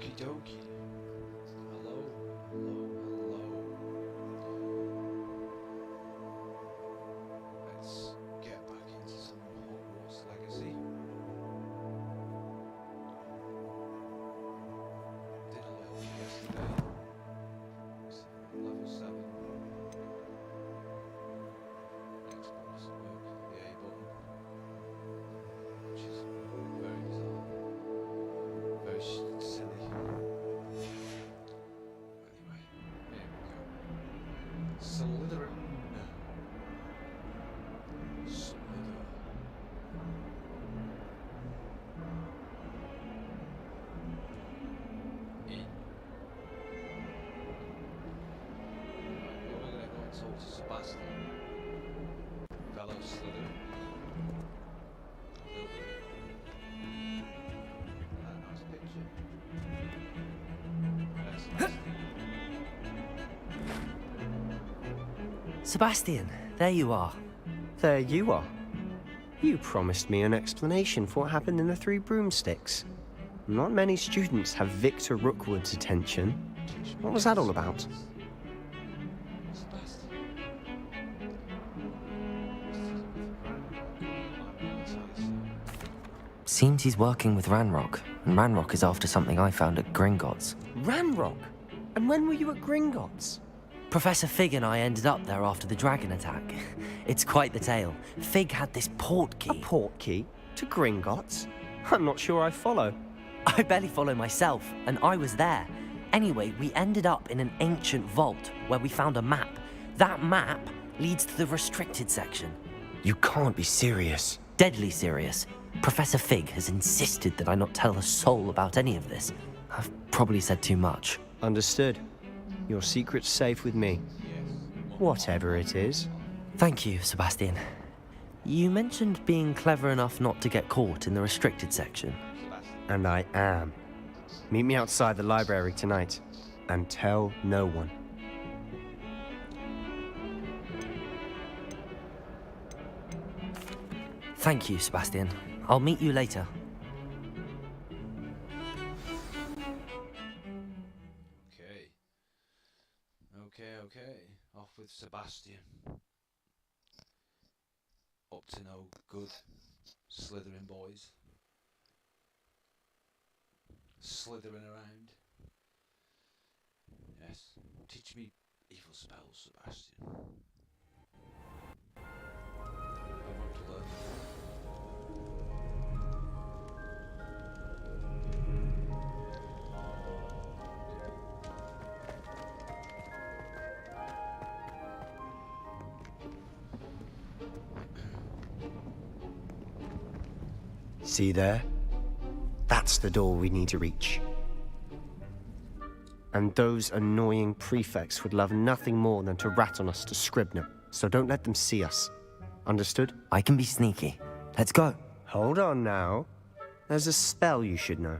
Okie dokie. Hello, hello, hello. Let's get back into some Hogwarts Legacy. Did a little bit yesterday. Level 7. Next one doesn't work. The A button. Which is very bizarre. Very silly. Anyway, here we go. Slytherin. Slither. In. Right, well, we're going to go and talk to Sebastian. Fellow Slytherin. That nice picture. Sebastian, there you are. There you are. You promised me an explanation for what happened in the Three Broomsticks. Not many students have Victor Rookwood's attention. What was that all about? Seems he's working with Ranrock, and Ranrock is after something I found at Gringotts. Ranrock? And when were you at Gringotts? Professor Fig and I ended up there after the dragon attack. It's quite the tale. Fig had this port key. A port key? To Gringotts? I'm not sure I follow. I barely follow myself, and I was there. Anyway, we ended up in an ancient vault where we found a map. That map leads to the restricted section. You can't be serious. Deadly serious. Professor Fig has insisted that I not tell a soul about any of this. I've probably said too much. Understood. Your secret's safe with me. Whatever it is. Thank you, Sebastian. You mentioned being clever enough not to get caught in the restricted section. And I am. Meet me outside the library tonight. And tell no one. Thank you, Sebastian. I'll meet you later. Okay. Off with Sebastian. Up to no good. Slithering boys. Slithering around. Yes. Teach me evil spells, Sebastian. I want to learn. See there? That's the door we need to reach. And those annoying prefects would love nothing more than to rat on us to Scribner, so don't let them see us. Understood? I can be sneaky. Let's go. Hold on now. There's a spell you should know.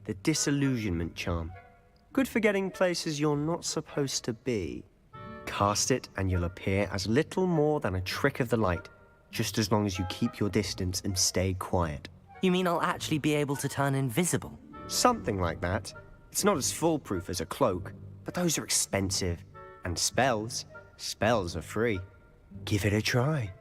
The Disillusionment Charm. Good for getting places you're not supposed to be. Cast it and you'll appear as little more than a trick of the light, just as long as you keep your distance and stay quiet. You mean I'll actually be able to turn invisible? Something like that. It's not as foolproof as a cloak, but those are expensive. And spells are free. Give it a try.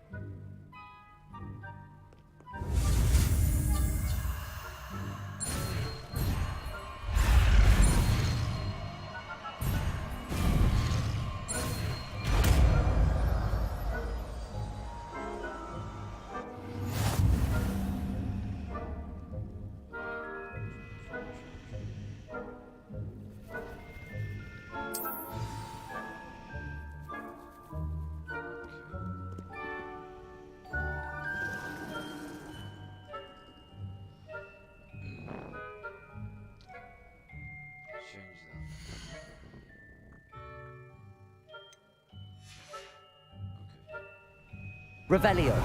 Revelio.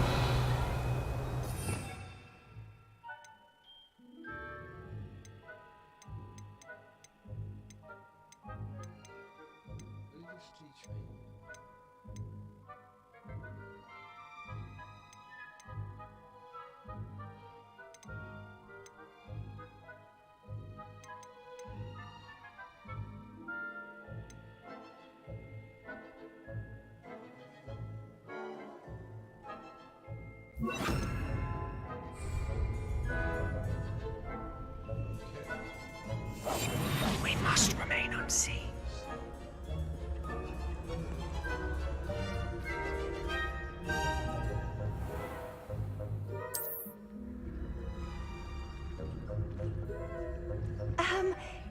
can't see.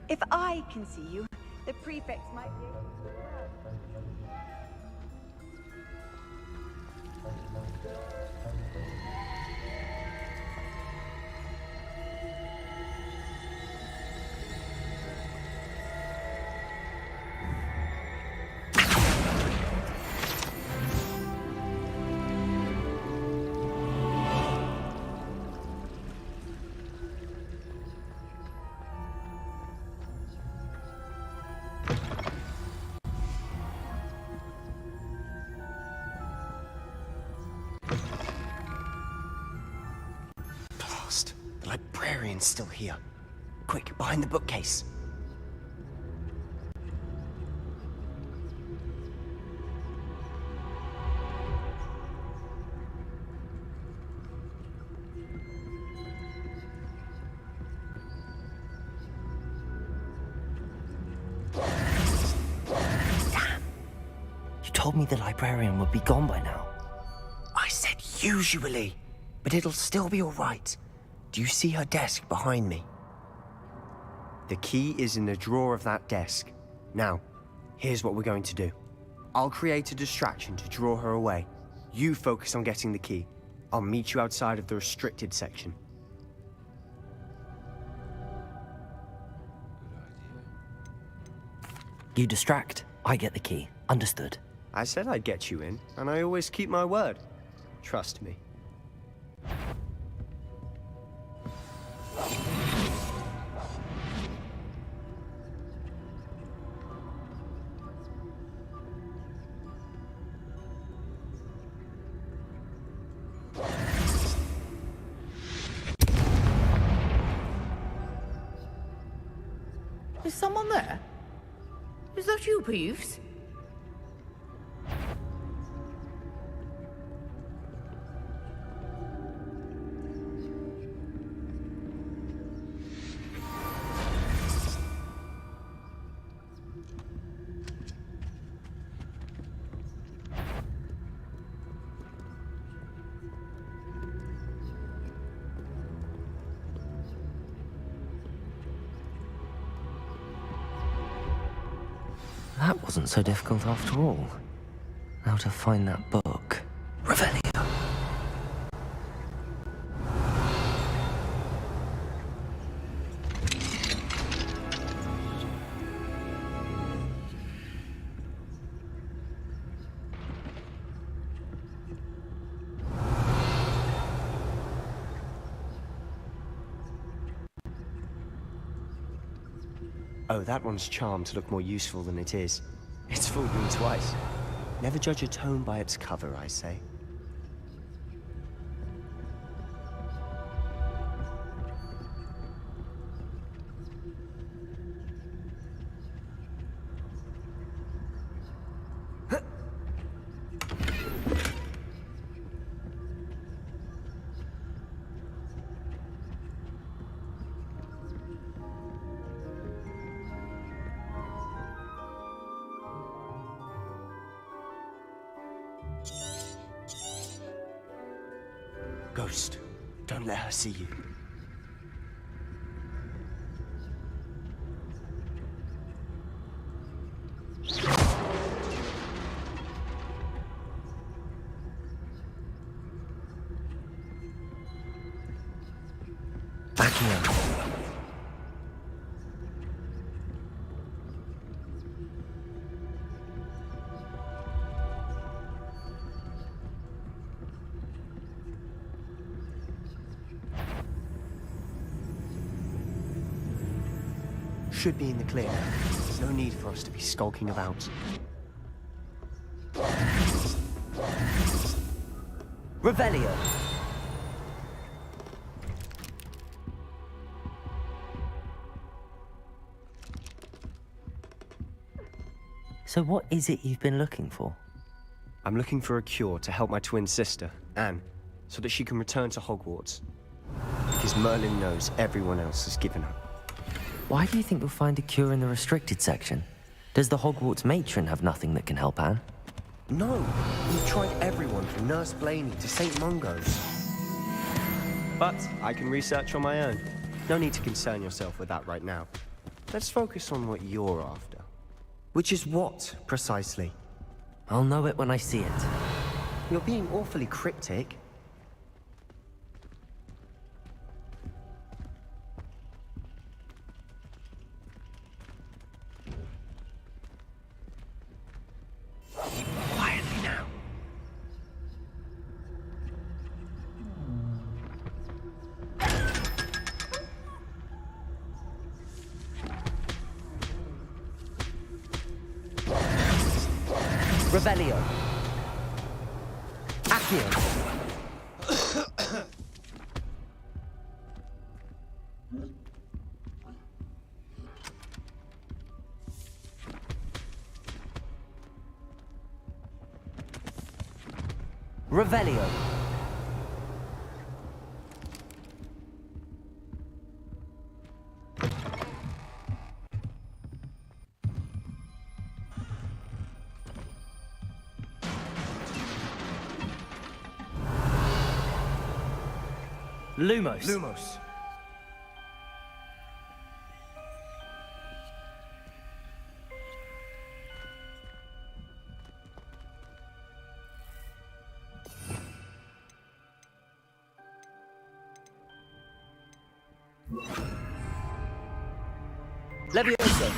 If I can see you, the prefects might be able to as well. Blast. The librarian's still here. Quick, behind the bookcase. You told me the librarian would be gone by now. I said usually, but it'll still be all right. Do you see her desk behind me? The key is in the drawer of that desk. Now, here's what we're going to do. I'll create a distraction to draw her away. You focus on getting the key. I'll meet you outside of the restricted section. Good idea. You distract, I get the key. Understood. I said I'd get you in, and I always keep my word. Trust me. Is someone there? Is that you, Peeves? That wasn't so difficult after all. How to find that book. Revelio. Oh, that one's charmed to look more useful than it is. It's fooled me twice. Never judge a tome by its cover, I say. Ghost, don't let her see you. Backing up. Should be in the clear. There's no need for us to be skulking about. Revelio. So what is it you've been looking for? I'm looking for a cure to help my twin sister, Anne, so that she can return to Hogwarts. Because Merlin knows everyone else has given up. Why do you think you'll find a cure in the restricted section? Does the Hogwarts matron have nothing that can help Anne? No, we've tried everyone from Nurse Blaney to St. Mungo's. But I can research on my own. No need to concern yourself with that right now. Let's focus on what you're after. Which is what, precisely? I'll know it when I see it. You're being awfully cryptic. Quietly now. Revelio. Accio. Revelio. Lumos. Lumos. Levioso.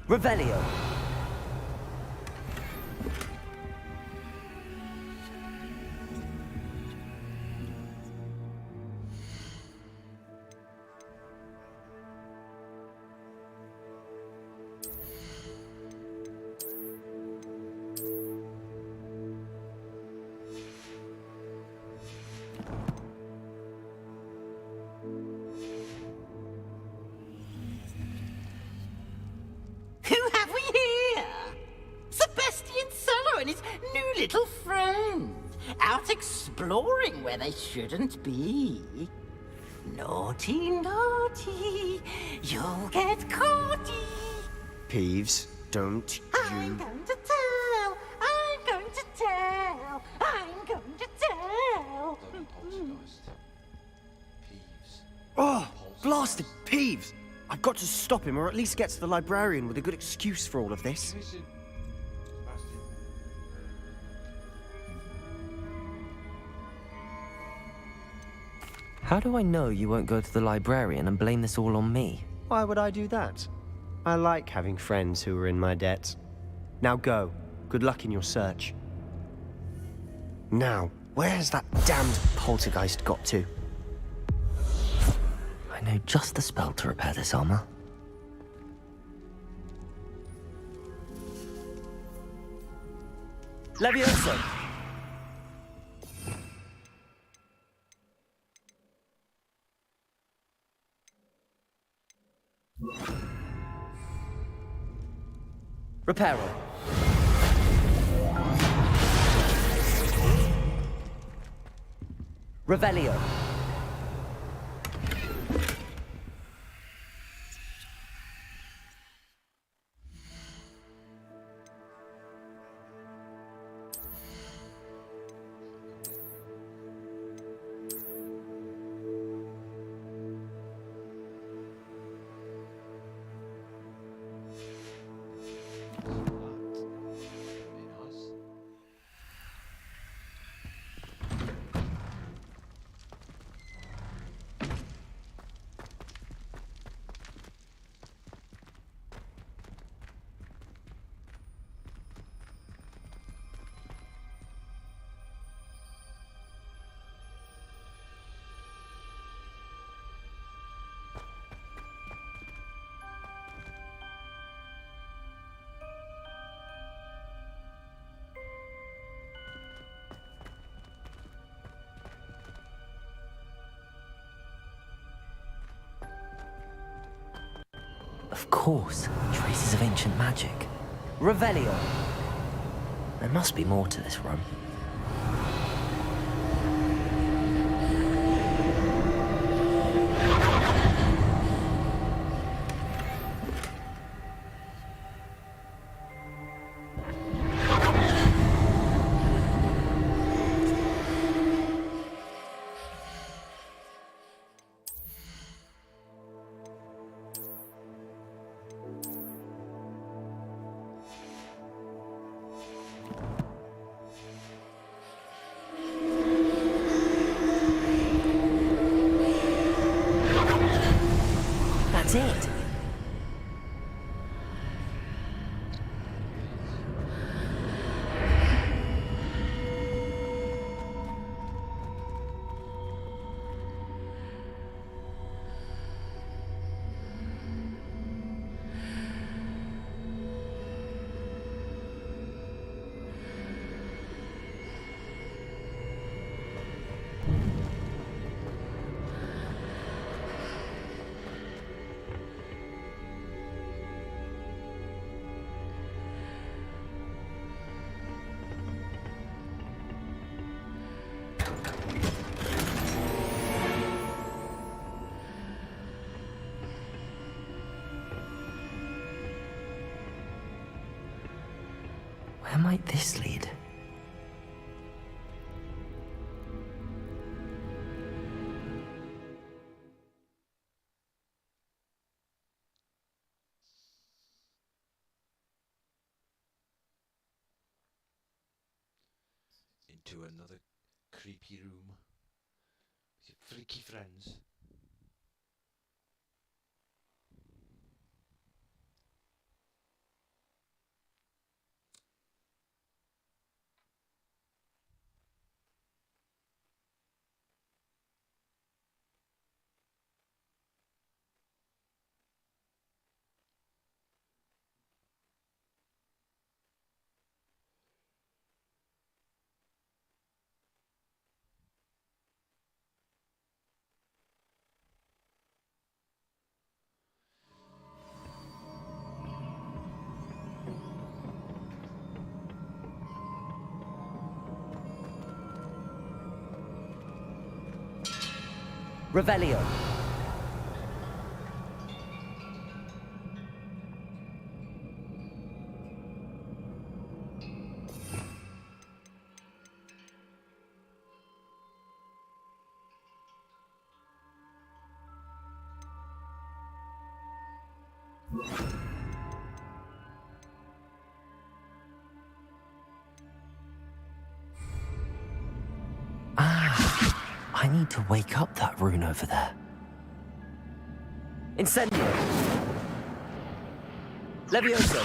Revelio. Who have we here? Sebastian Solo and his new little friend. Out exploring where they shouldn't be. Naughty, naughty. You'll get caughty. Peeves, don't I'm you... going to tell. I'm going to tell. I'm going to tell. Bloody poltergeist. Peeves. Oh, blasted Peeves! I've got to stop him, or at least get to the librarian with a good excuse for all of this. Listen. Sebastian. How do I know you won't go to the librarian and blame this all on me? Why would I do that? I like having friends who are in my debt. Now go. Good luck in your search. Now, where's that damned poltergeist got to? I know just the spell to repair this armor. Levioso! Reparo. Revelio. Of course, traces of ancient magic. Revelio. There must be more to this room. That's it. Where might this lead? Into another creepy room with your freaky friends. Revelio. I need to wake up that rune over there. Incendio. Levioso.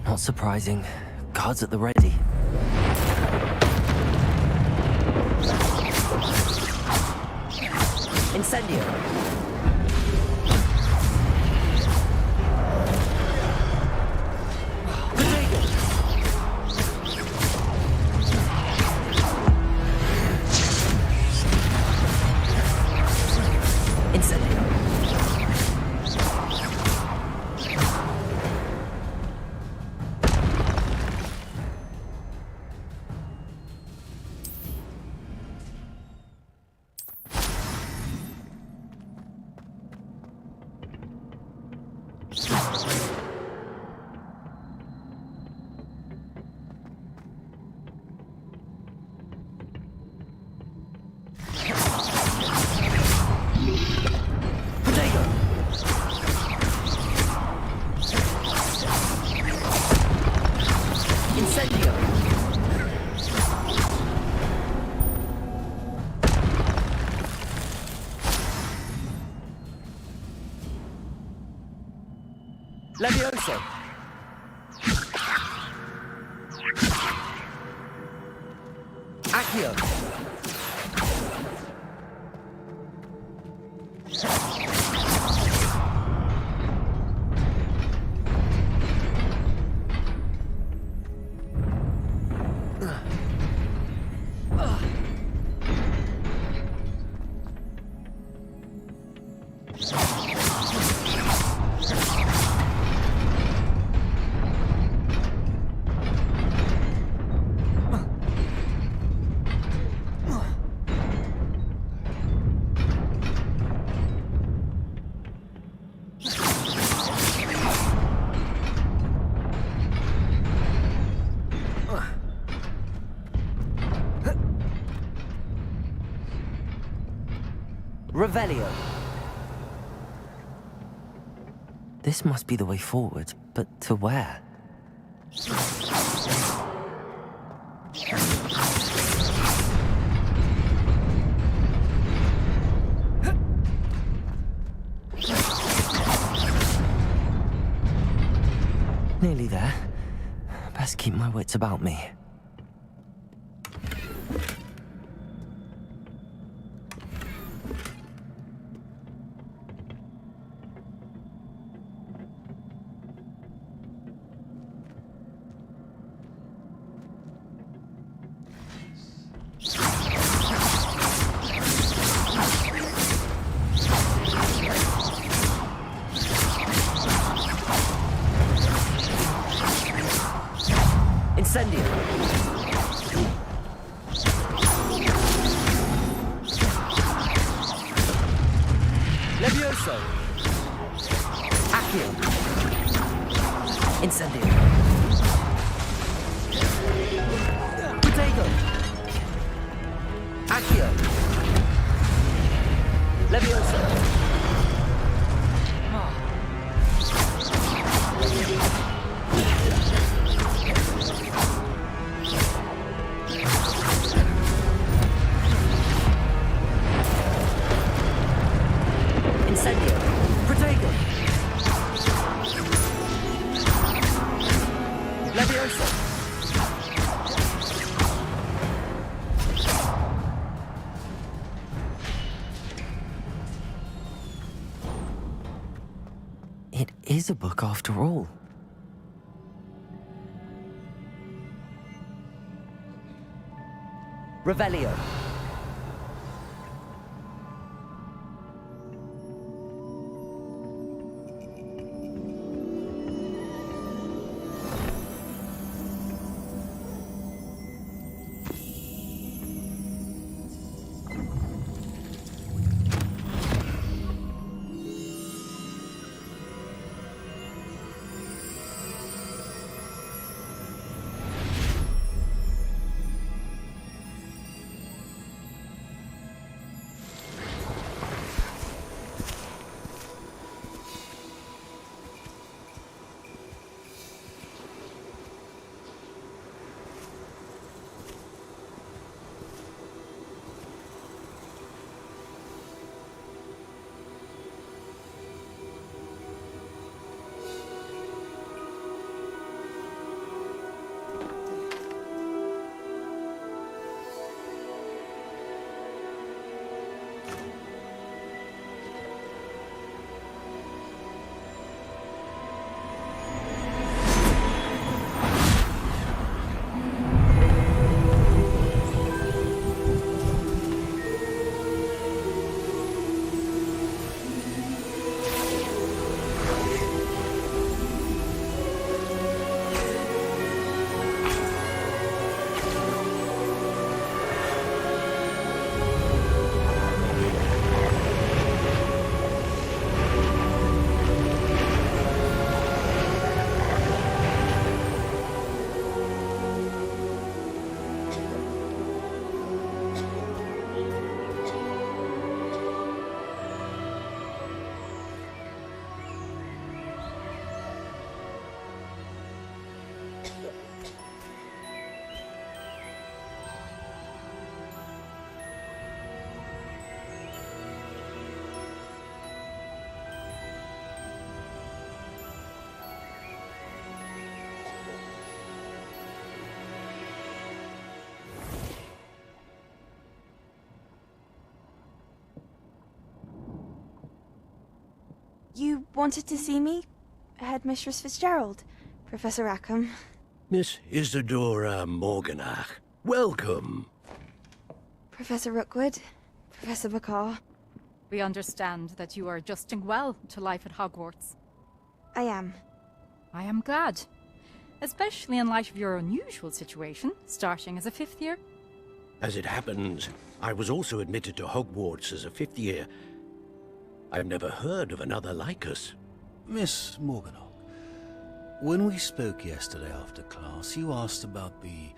Not surprising. Guards at the ready. Incendio. Potato. Incendio. Levioso. Accio. Revelio. This must be the way forward, but to where? Nearly there. Best keep my wits about me. Incendio. Levioso. Accio. Incendio. Protego. Accio. Levioso. Incendio. Protego. Levioso. It is a book after all. Revelio. You wanted to see me? Headmistress Fitzgerald, Professor Rackham. Miss Isadora Morganach, welcome. Professor Rookwood, Professor Bakar. We understand that you are adjusting well to life at Hogwarts. I am. I am glad. Especially in light of your unusual situation, starting as a 5th year. As it happens, I was also admitted to Hogwarts as a 5th year. I've never heard of another like us. Miss Morganach, when we spoke yesterday after class, you asked about the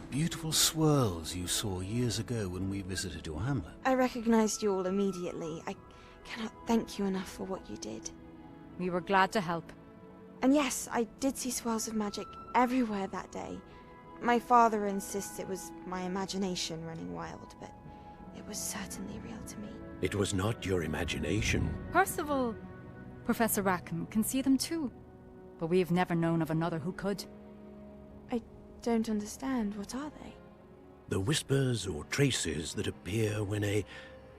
Beautiful swirls you saw years ago when we visited your hamlet. I recognized you all immediately. I cannot thank you enough for what you did. We were glad to help. And yes, I did see swirls of magic everywhere that day. My father insists it was my imagination running wild, but it was certainly real to me. It was not your imagination. Percival, Professor Rackham can see them too. But we have never known of another who could. I don't understand. What are they? The whispers or traces that appear when a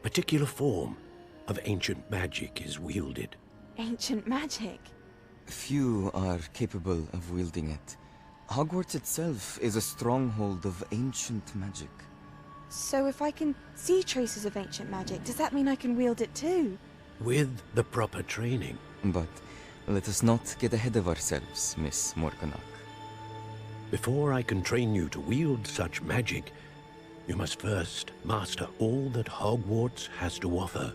particular form of ancient magic is wielded. Ancient magic? Few are capable of wielding it. Hogwarts itself is a stronghold of ancient magic. So if I can see traces of ancient magic, does that mean I can wield it too? With the proper training. But let us not get ahead of ourselves, Miss Morganach. Before I can train you to wield such magic, you must first master all that Hogwarts has to offer.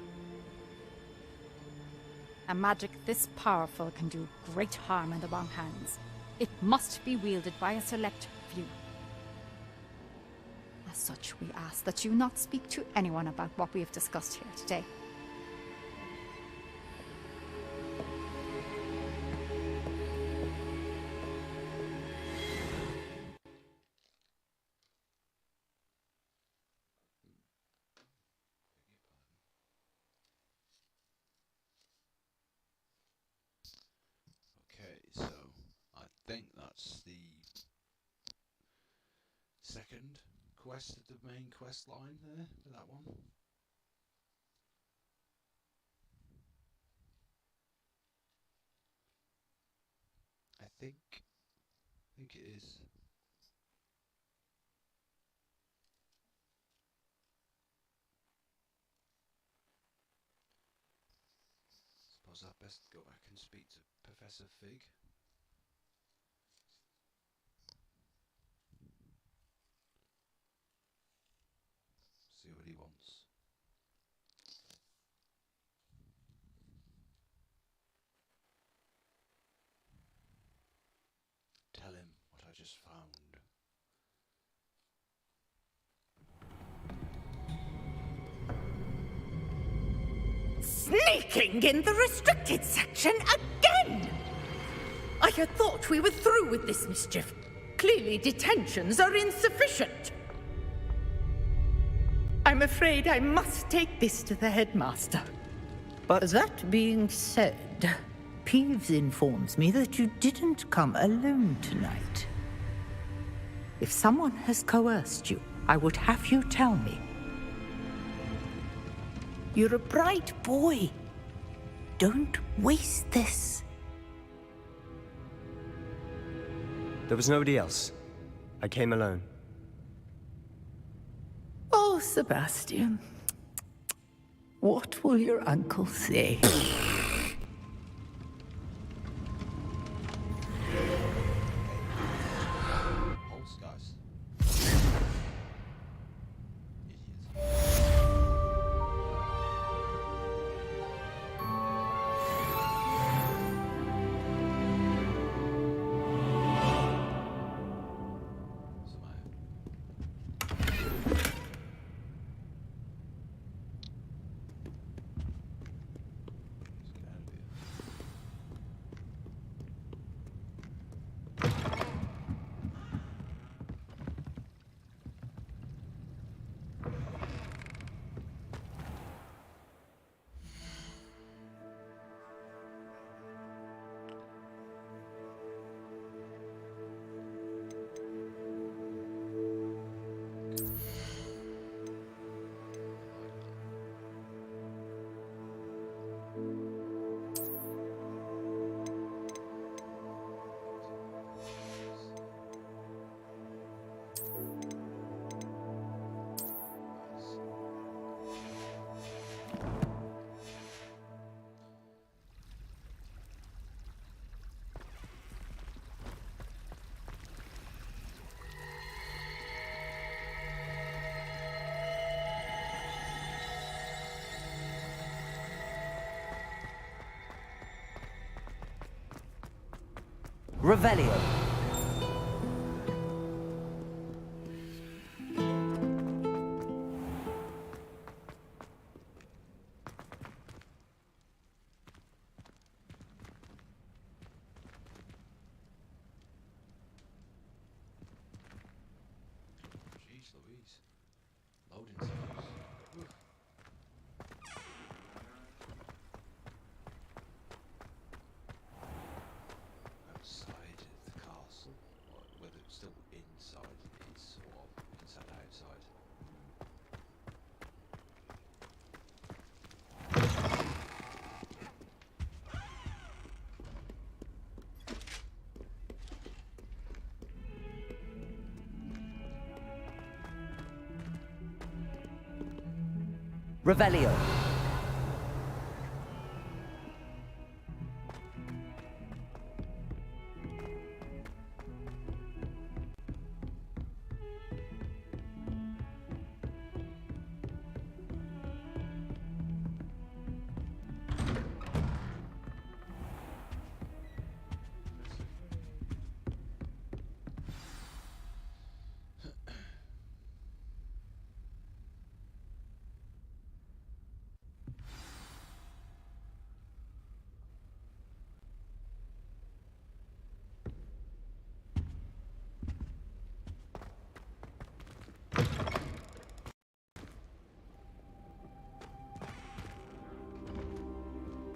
A magic this powerful can do great harm in the wrong hands. It must be wielded by a select few. As such, we ask that you not speak to anyone about what we have discussed here today. Okay, so I think that's the second quest of the main quest line there for that one. I think it is. Suppose I'd best go back and speak to Professor Fig. See what he wants. Tell him what I just found. Sneaking in the restricted section again! I had thought we were through with this mischief. Clearly detentions are insufficient. I'm afraid I must take this to the headmaster. But That being said, Peeves informs me that you didn't come alone tonight. If someone has coerced you, I would have you tell me. You're a bright boy. Don't waste this. there was nobody else. I came alone. Oh, Sebastian. What will your uncle say? Pulse, guys. Idiot. Revelio. building to use. Outside the castle, or whether it's still inside, it's sort of inside outside. Revelio.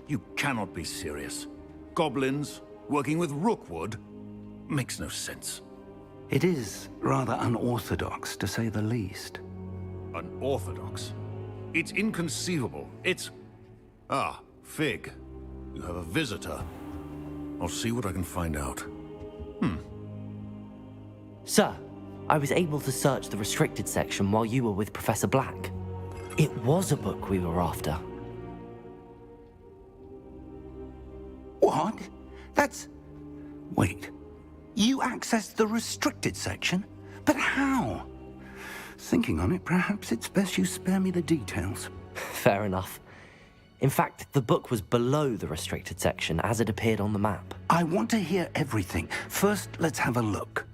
You cannot be serious. Goblins working with Rookwood? Makes no sense. It is rather unorthodox, to say the least. Unorthodox? It's inconceivable. It's... Ah, Fig. You have a visitor. I'll see what I can find out. Sir, I was able to search the restricted section while you were with Professor Black. It was a book we were after. What? That's... Wait. You accessed the restricted section? But how? Thinking on it, perhaps it's best you spare me the details. Fair enough. In fact, the book was below the restricted section as it appeared on the map. I want to hear everything. First, let's have a look.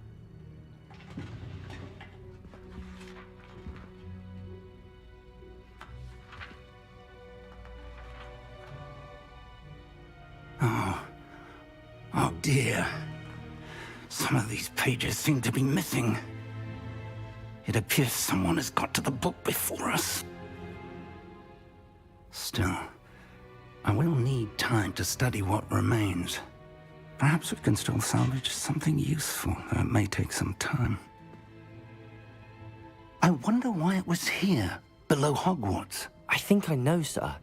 Oh dear. Some of these pages seem to be missing. It appears someone has got to the book before us. Still, I will need time to study what remains. Perhaps we can still salvage something useful, though it may take some time. I wonder why it was here, below Hogwarts. I think I know, sir.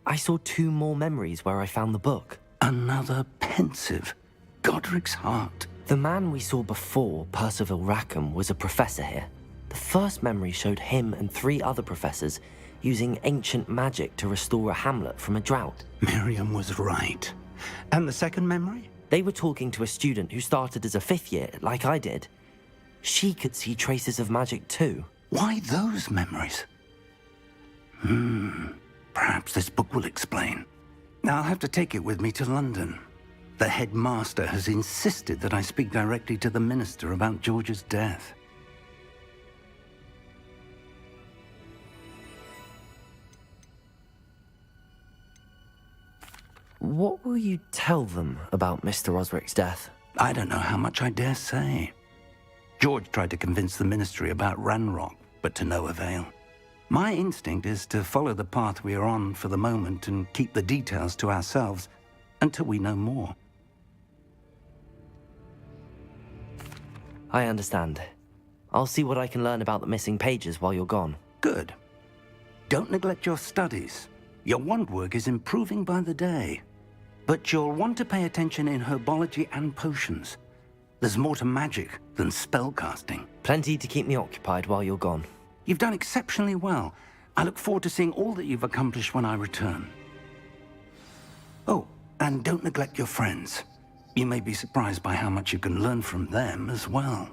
I saw 2 more memories where I found the book. Another pensive. Godric's heart. The man we saw before, Percival Rackham, was a professor here. The first memory showed him and 3 other professors using ancient magic to restore a hamlet from a drought. Miriam was right. And the second memory? They were talking to a student who started as a 5th year, like I did. She could see traces of magic too. Why those memories? Perhaps this book will explain. Now I'll have to take it with me to London. The headmaster has insisted that I speak directly to the minister about George's death. What will you tell them about Mr. Osric's death? I don't know how much I dare say. George tried to convince the ministry about Ranrock, but to no avail. My instinct is to follow the path we are on for the moment and keep the details to ourselves until we know more. I understand. I'll see what I can learn about the missing pages while you're gone. Good. Don't neglect your studies. Your wand work is improving by the day. But you'll want to pay attention in herbology and potions. There's more to magic than spellcasting. Plenty to keep me occupied while you're gone. You've done exceptionally well. I look forward to seeing all that you've accomplished when I return. Oh, and don't neglect your friends. You may be surprised by how much you can learn from them as well.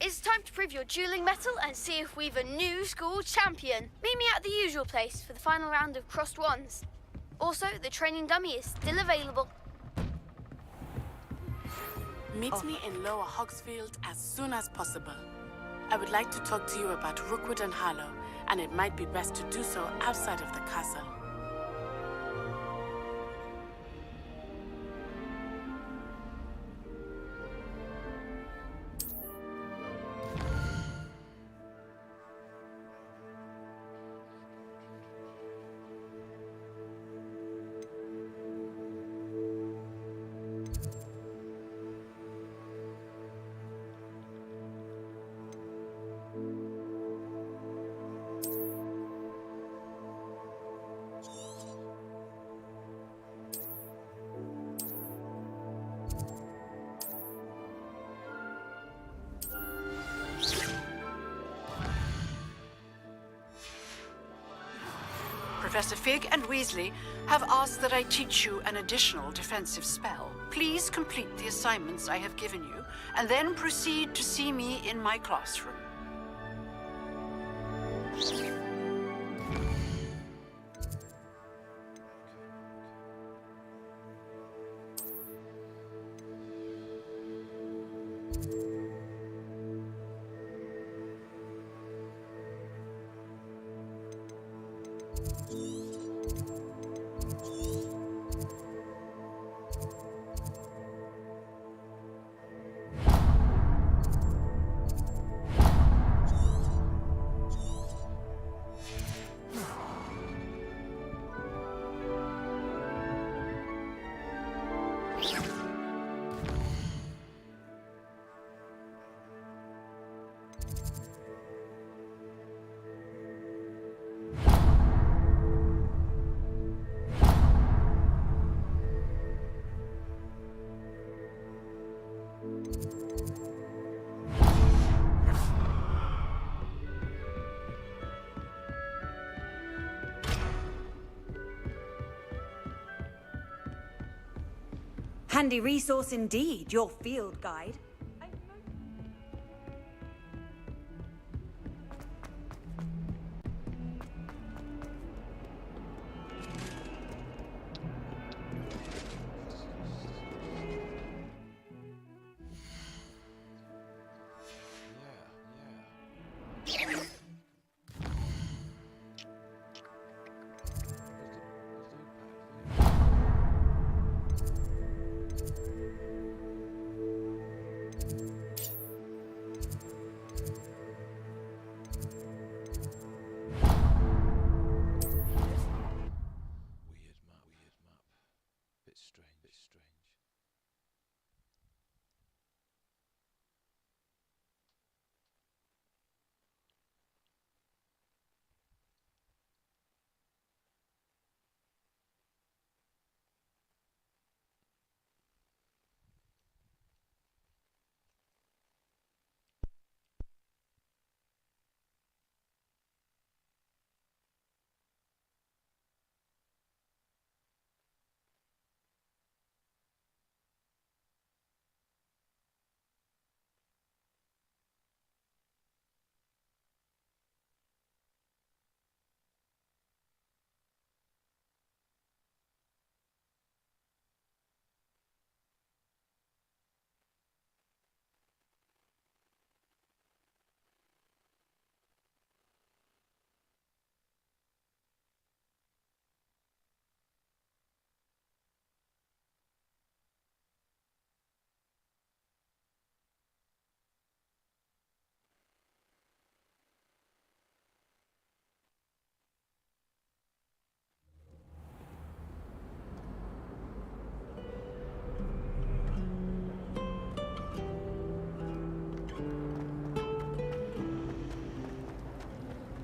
It's time to prove your dueling mettle and see if we've a new school champion. Meet me at the usual place for the final round of crossed wands. Also, the training dummy is still available. Meet me in Lower Hogsfield as soon as possible. I would like to talk to you about Rookwood and Harlow, and it might be best to do so outside of the castle. Professor Fig and Weasley have asked that I teach you an additional defensive spell. Please complete the assignments I have given you, and then proceed to see me in my classroom. Handy resource indeed, your field guide.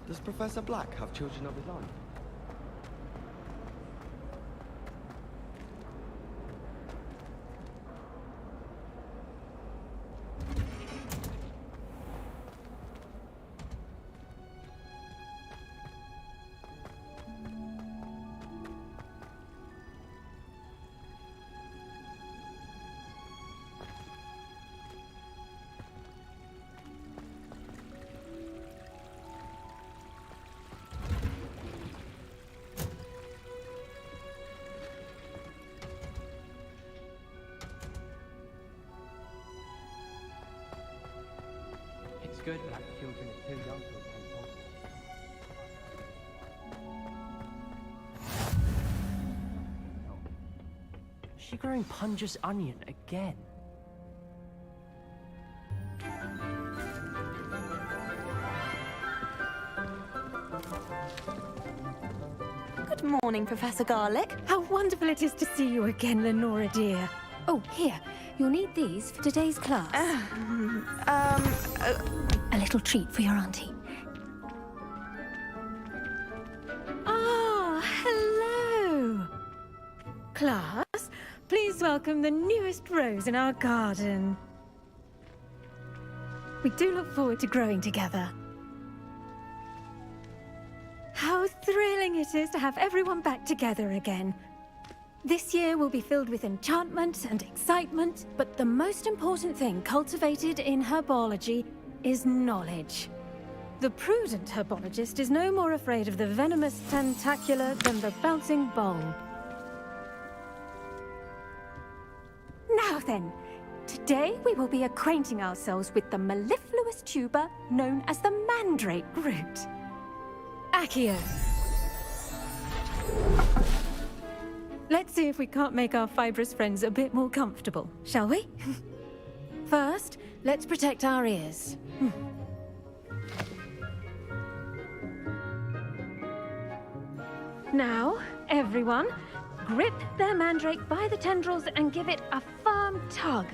Does Professor Black have children of his own? good black children are too young to attend Hogwarts. Is she growing Punja's onion again? Good morning, Professor Garlick. How wonderful it is to see you again, Lenora dear. Oh, here. You'll need these for today's class. A little treat for your auntie. Ah, hello. Class, please welcome the newest rose in our garden. We do look forward to growing together. How thrilling it is to have everyone back together again. This year will be filled with enchantment and excitement, but the most important thing cultivated in herbology is knowledge. The prudent herbologist is no more afraid of the venomous tentacula than the bouncing bulb. Now then, today we will be acquainting ourselves with the mellifluous tuber known as the mandrake root. Accio. Let's see if we can't make our fibrous friends a bit more comfortable, shall we? First, let's protect our ears. Now, everyone, grip their mandrake by the tendrils and give it a firm tug.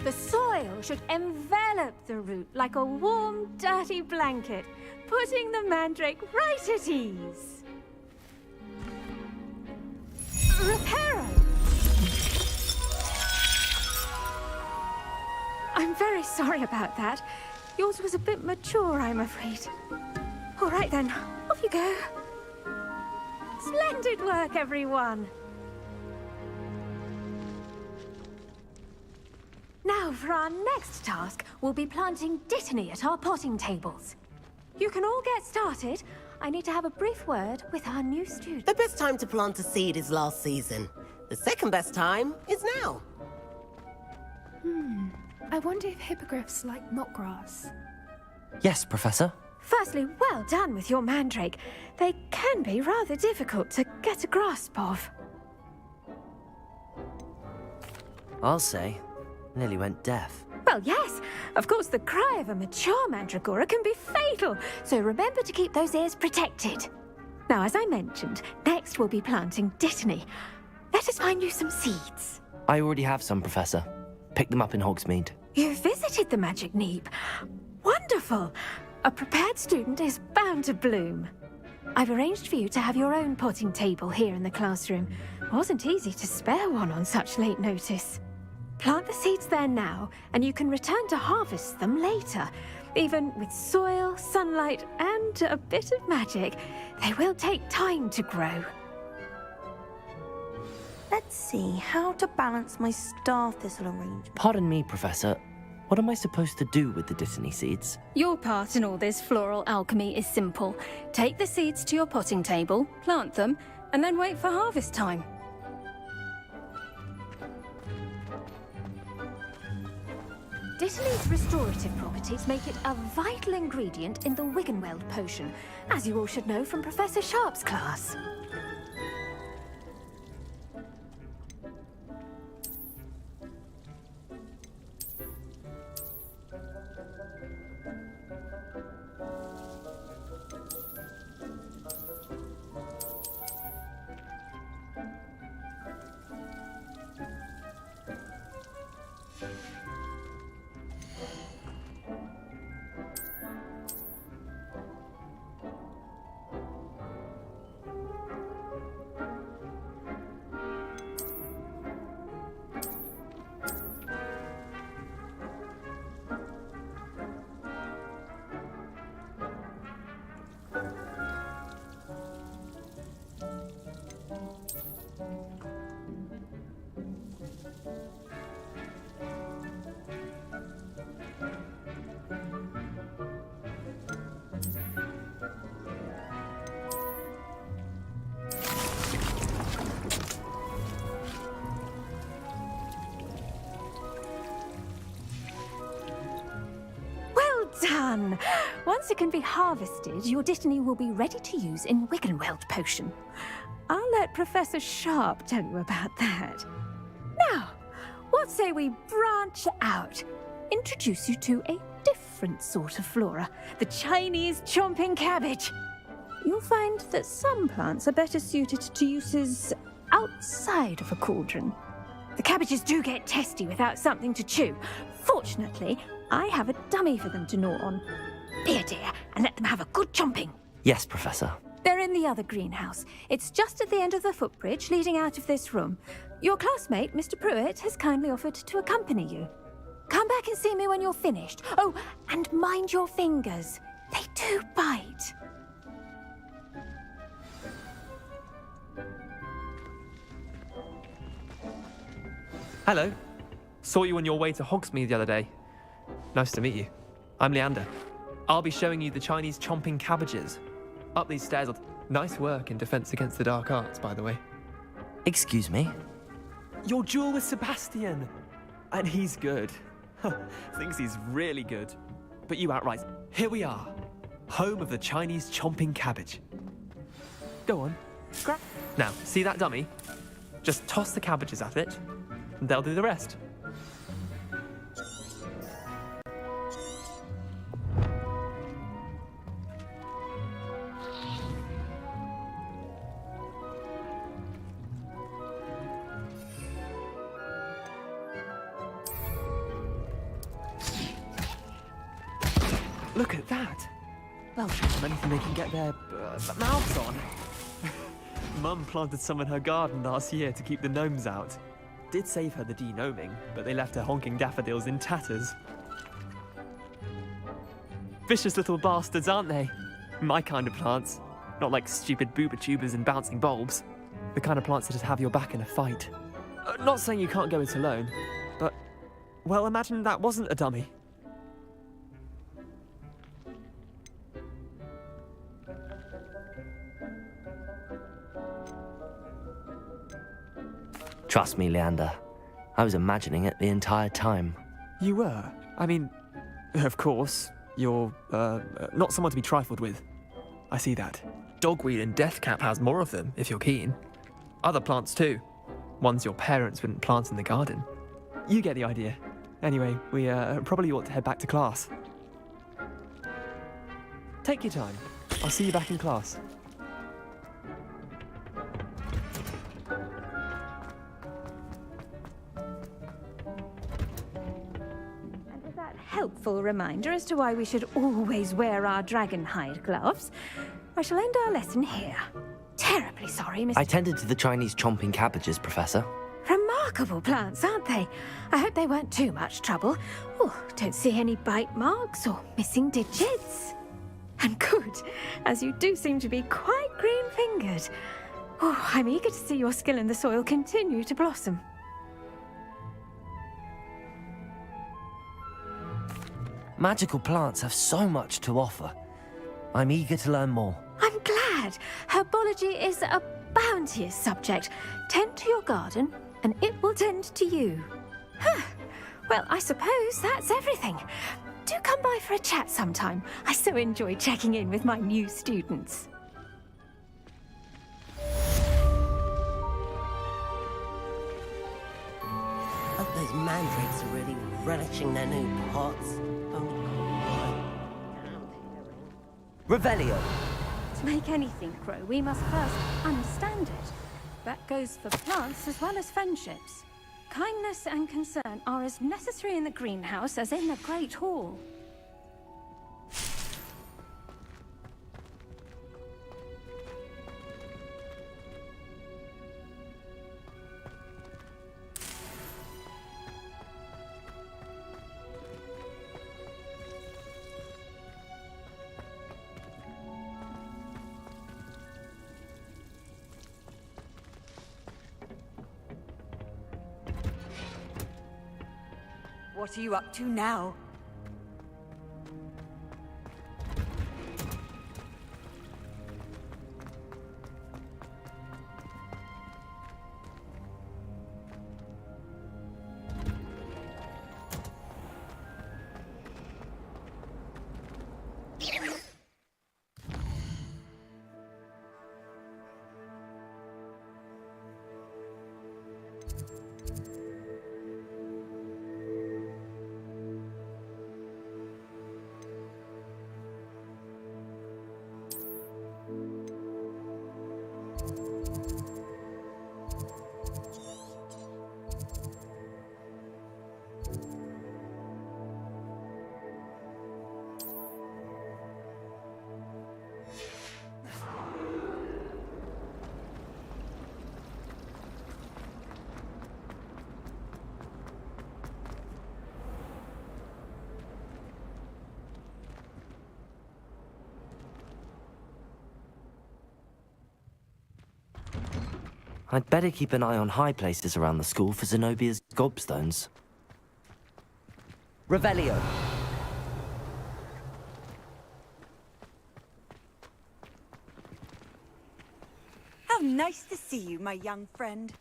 The soil should envelop the root like a warm, dirty blanket, putting the mandrake right at ease. Reparo! I'm very sorry about that. Yours was a bit mature, I'm afraid. All right then, off you go. Splendid work, everyone! Now, for our next task, we'll be planting Dittany at our potting tables. You can all get started. I need to have a brief word with our new student. The best time to plant a seed is last season. The second best time is now. I wonder if hippogriffs like knotgrass. Yes, Professor. Firstly, well done with your mandrake. They can be rather difficult to get a grasp of. I'll say. Nearly went deaf. Well, yes. Of course, the cry of a mature mandragora can be fatal, so remember to keep those ears protected. Now, as I mentioned, next we'll be planting Dittany. Let us find you some seeds. I already have some, Professor. Picked them up in Hogsmeade. You visited the Magic Neep. Wonderful! A prepared student is bound to bloom. I've arranged for you to have your own potting table here in the classroom. Wasn't easy to spare one on such late notice. Plant the seeds there now, and you can return to harvest them later. Even with soil, sunlight, and a bit of magic, they will take time to grow. Let's see how to balance my star thistle arrangement. Pardon me, Professor. What am I supposed to do with the Dittany seeds? Your part in all this floral alchemy is simple. Take the seeds to your potting table, plant them, and then wait for harvest time. Dittany's restorative properties make it a vital ingredient in the Wiggenweld potion, as you all should know from Professor Sharp's class. done! Once it can be harvested, your Dittany will be ready to use in Wiggenweld potion. I'll let Professor Sharp tell you about that. Now, what say we branch out? Introduce you to a different sort of flora, the Chinese chomping cabbage. You'll find that some plants are better suited to uses outside of a cauldron. The cabbages do get testy without something to chew. Fortunately, I have a dummy for them to gnaw on. Be a dear and let them have a good chomping. Yes, Professor. They're in the other greenhouse. It's just at the end of the footbridge leading out of this room. Your classmate, Mr. Pruitt, has kindly offered to accompany you. Come back and see me when you're finished. Oh, and mind your fingers. They do bite. Hello. Saw you on your way to Hogsmeade the other day. Nice to meet you. I'm Leander. I'll be showing you the Chinese chomping cabbages. Up these stairs. Nice work in Defense Against the Dark Arts, by the way. Excuse me? Your duel with Sebastian. And he's good. Thinks he's really good. But you outright. Here we are. Home of the Chinese chomping cabbage. Go on. Now, see that dummy? Just toss the cabbages at it, and they'll do the rest. Look at that! They'll show them anything they can get their mouths on. Mum planted some in her garden last year to keep the gnomes out. Did save her the de-gnoming, but they left her honking daffodils in tatters. Vicious little bastards, aren't they? My kind of plants. Not like stupid booba tubers and bouncing bulbs. The kind of plants that just have your back in a fight. Not saying you can't go it alone, but... well, imagine that wasn't a dummy. Trust me, Leander. I was imagining it the entire time. You were? I mean, of course, you're, not someone to be trifled with. I see that. Dogweed and deathcap has more of them, if you're keen. Other plants too. Ones your parents wouldn't plant in the garden. You get the idea. Anyway, we, probably ought to head back to class. Take your time. I'll see you back in class. Helpful reminder as to why we should always wear our dragon hide gloves. I shall end our lesson here. Terribly sorry, Mr. I tended to the Chinese chomping cabbages, Professor. Remarkable plants, aren't they? I hope they weren't too much trouble. Oh, don't see any bite marks or missing digits. And good, as you do seem to be quite green-fingered. Oh, I'm eager to see your skill in the soil continue to blossom. Magical plants have so much to offer. I'm eager to learn more. I'm glad. Herbology is a bounteous subject. Tend to your garden, and it will tend to you. Huh. Well, I suppose that's everything. Do come by for a chat sometime. I so enjoy checking in with my new students. Hope those mandrakes are really relishing their new pots. Revelio. To make anything grow, we must first understand it. That goes for plants as well as friendships. Kindness and concern are as necessary in the greenhouse as in the Great Hall. What are you up to now? I'd better keep an eye on high places around the school for Zenobia's gobstones. Revelio. How nice to see you, my young friend.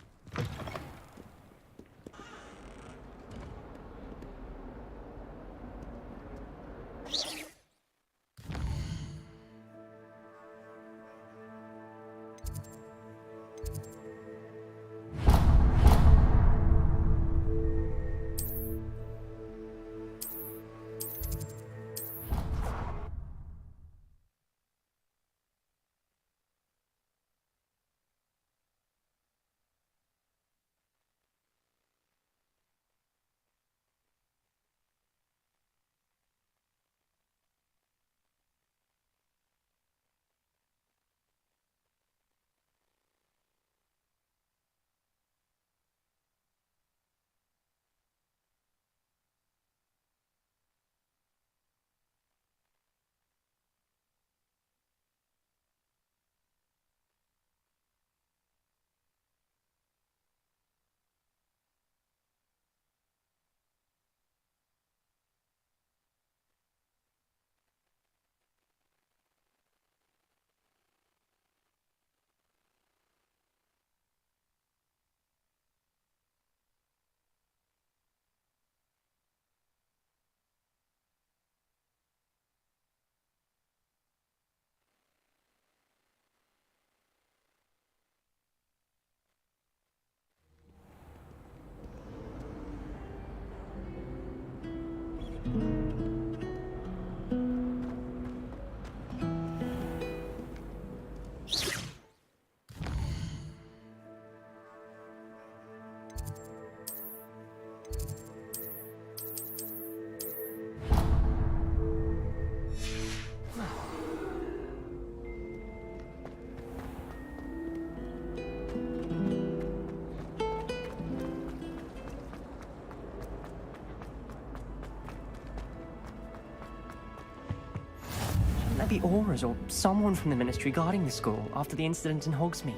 Be Auras or someone from the Ministry guarding the school after the incident in Hogsmeade.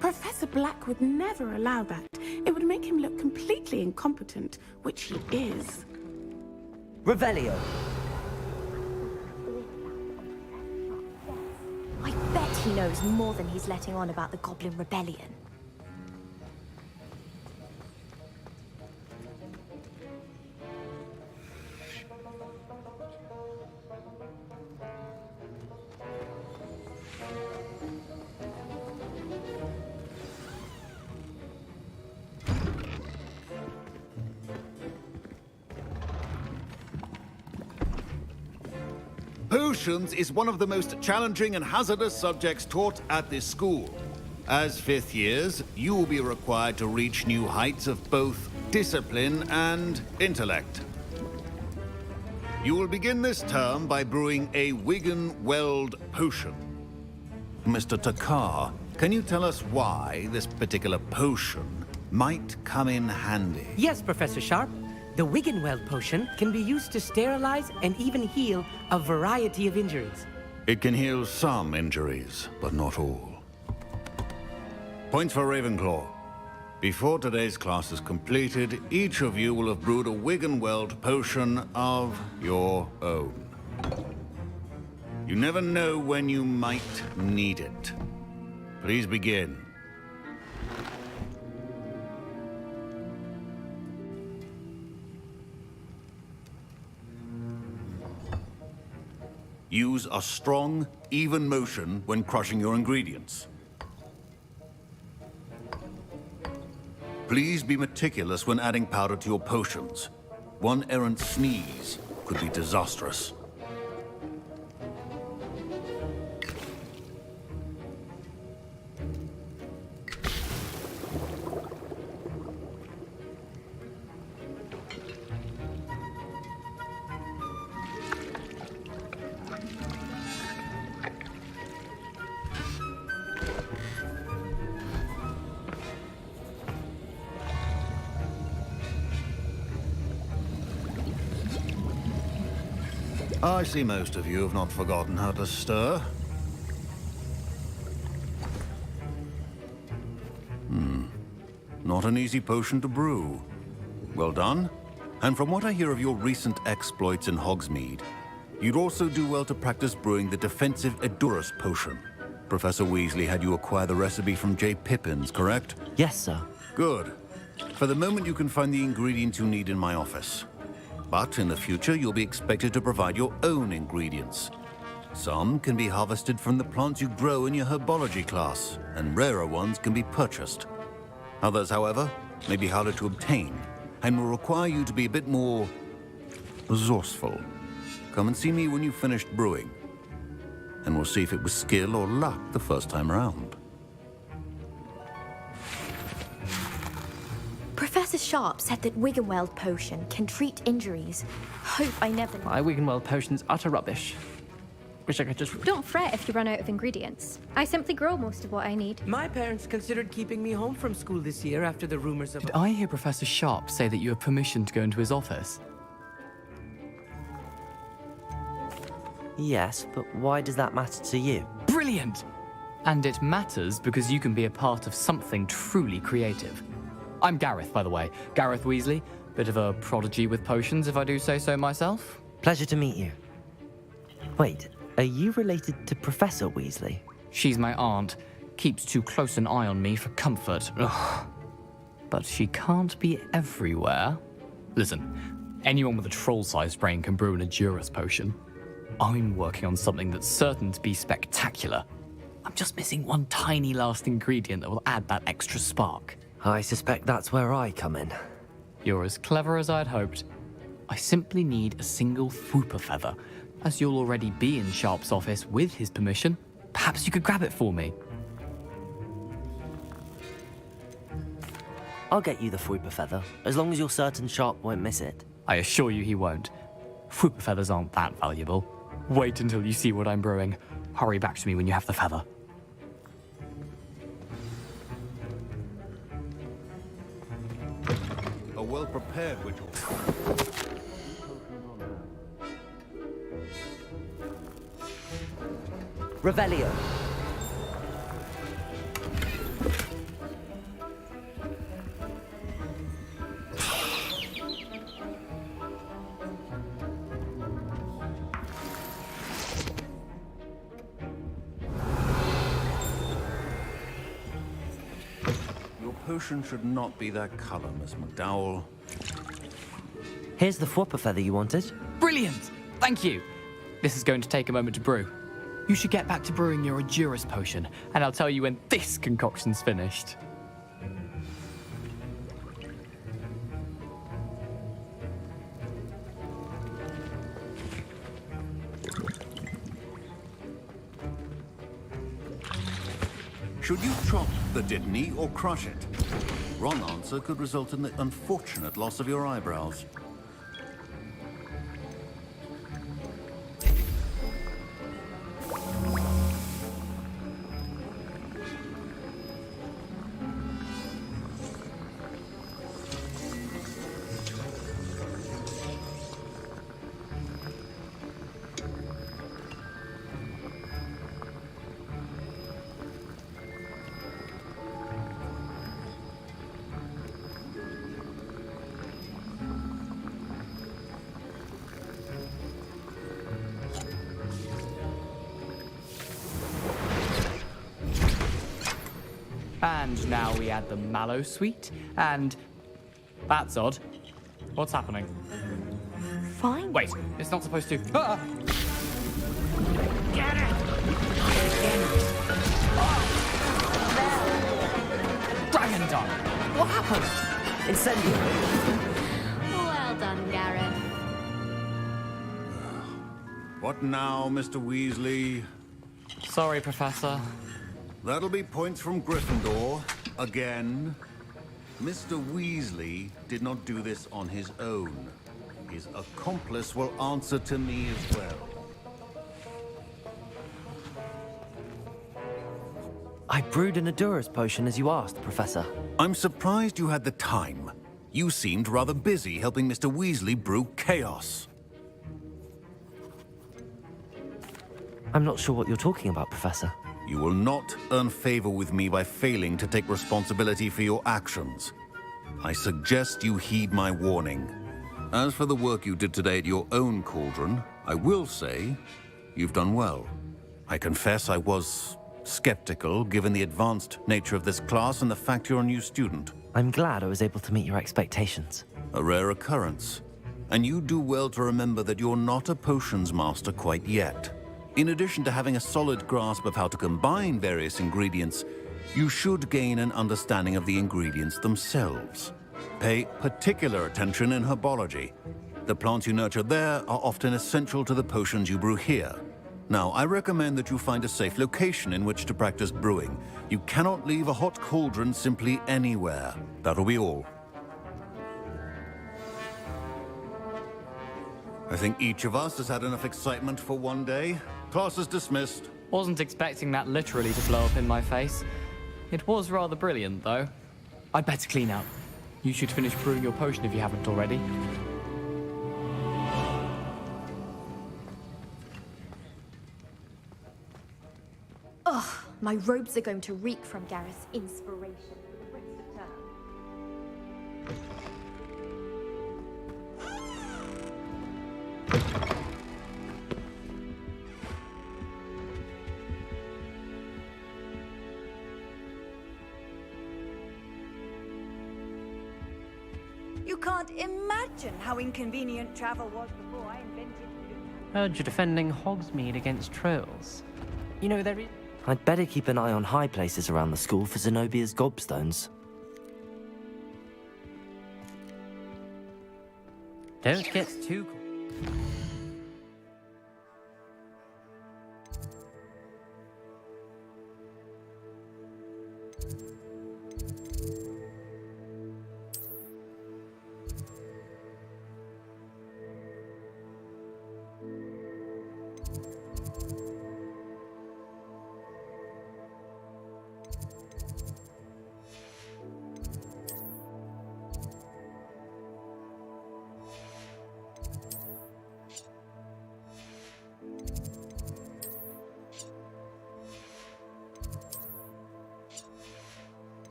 Professor Black would never allow that. It would make him look completely incompetent, which he is. Revelio. I bet he knows more than he's letting on about the Goblin Rebellion. Potions is one of the most challenging and hazardous subjects taught at this school. As fifth years, you will be required to reach new heights of both discipline and intellect. You will begin this term by brewing a Wigan-Weld potion. Mr. Takar, can you tell us why this particular potion might come in handy? Yes, Professor Sharp. The Wiggenweld potion can be used to sterilize and even heal a variety of injuries. It can heal some injuries, but not all. Points for Ravenclaw. Before today's class is completed, each of you will have brewed a Wiggenweld potion of your own. You never know when you might need it. Please begin. Use a strong, even motion when crushing your ingredients. Please be meticulous when adding powder to your potions. One errant sneeze could be disastrous. I see most of you have not forgotten how to stir. not an easy potion to brew. Well done. And from what I hear of your recent exploits in Hogsmeade, you'd also do well to practice brewing the defensive Edurus potion. Professor Weasley had you acquire the recipe from J. Pippin's, correct? Yes, sir. Good. For the moment, you can find the ingredients you need in my office. But in the future, you'll be expected to provide your own ingredients. Some can be harvested from the plants you grow in your herbology class, and rarer ones can be purchased. Others, however, may be harder to obtain, and will require you to be a bit more resourceful. Come and see me when you've finished brewing, and we'll see if it was skill or luck the first time around. Professor Sharp said that Wiggenweld potion can treat injuries. Hope I never... My Wiggenweld potion's utter rubbish. Wish I could just... Don't fret if you run out of ingredients. I simply grow most of what I need. My parents considered keeping me home from school this year after the rumors of... Did I hear Professor Sharp say that you have permission to go into his office? Yes, but why does that matter to you? Brilliant! And it matters because you can be a part of something truly creative. I'm Gareth, by the way. Gareth Weasley. Bit of a prodigy with potions, if I do say so myself. Pleasure to meet you. Wait, are you related to Professor Weasley? She's my aunt. Keeps too close an eye on me for comfort. Ugh. But she can't be everywhere. Listen, anyone with a troll-sized brain can brew an Edurus potion. I'm working on something that's certain to be spectacular. I'm just missing one tiny last ingredient that will add that extra spark. I suspect that's where I come in. You're as clever as I'd hoped. I simply need a single Fwooper feather. As you'll already be in Sharp's office with his permission, perhaps you could grab it for me. I'll get you the Fwooper feather, as long as you're certain Sharp won't miss it. I assure you he won't. Fwooper feathers aren't that valuable. Wait until you see what I'm brewing. Hurry back to me when you have the feather. A well-prepared witch. Revelio. Your potion should not be that color, Miss McDowell. Here's the Fwooper feather you wanted. Brilliant! Thank you! This is going to take a moment to brew. You should get back to brewing your Edurus potion, and I'll tell you when this concoction's finished. Should you chop the Dittany or crush it? Wrong answer could result in the unfortunate loss of your eyebrows. And now we add the mallow sweet, and... That's odd. What's happening? Fine. Wait, it's not supposed to... Ah! Get it! Dragon Dung! What happened? Incendio. Well done, Gareth. What now, Mr. Weasley? Sorry, Professor. That'll be points from Gryffindor, again. Mr. Weasley did not do this on his own. His accomplice will answer to me as well. I brewed an Edurus potion as you asked, Professor. I'm surprised you had the time. You seemed rather busy helping Mr. Weasley brew chaos. I'm not sure what you're talking about, Professor. You will not earn favor with me by failing to take responsibility for your actions. I suggest you heed my warning. As for the work you did today at your own cauldron, I will say you've done well. I confess I was skeptical, given the advanced nature of this class and the fact you're a new student. I'm glad I was able to meet your expectations. A rare occurrence. And you do well to remember that you're not a potions master quite yet. In addition to having a solid grasp of how to combine various ingredients, you should gain an understanding of the ingredients themselves. Pay particular attention in herbology. The plants you nurture there are often essential to the potions you brew here. Now, I recommend that you find a safe location in which to practice brewing. You cannot leave a hot cauldron simply anywhere. That'll be all. I think each of us has had enough excitement for one day. Class is dismissed. Wasn't expecting that literally to blow up in my face. It was rather brilliant, though. I'd better clean up. You should finish brewing your potion if you haven't already. Ugh, my robes are going to reek from Gareth's inspiration for the rest of the term. You can't imagine how inconvenient travel was before I invented Blue. Heard you're defending Hogsmeade against trolls. You know, there is... I'd better keep an eye on high places around the school for Zenobia's gobstones. Don't get too...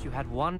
You had one...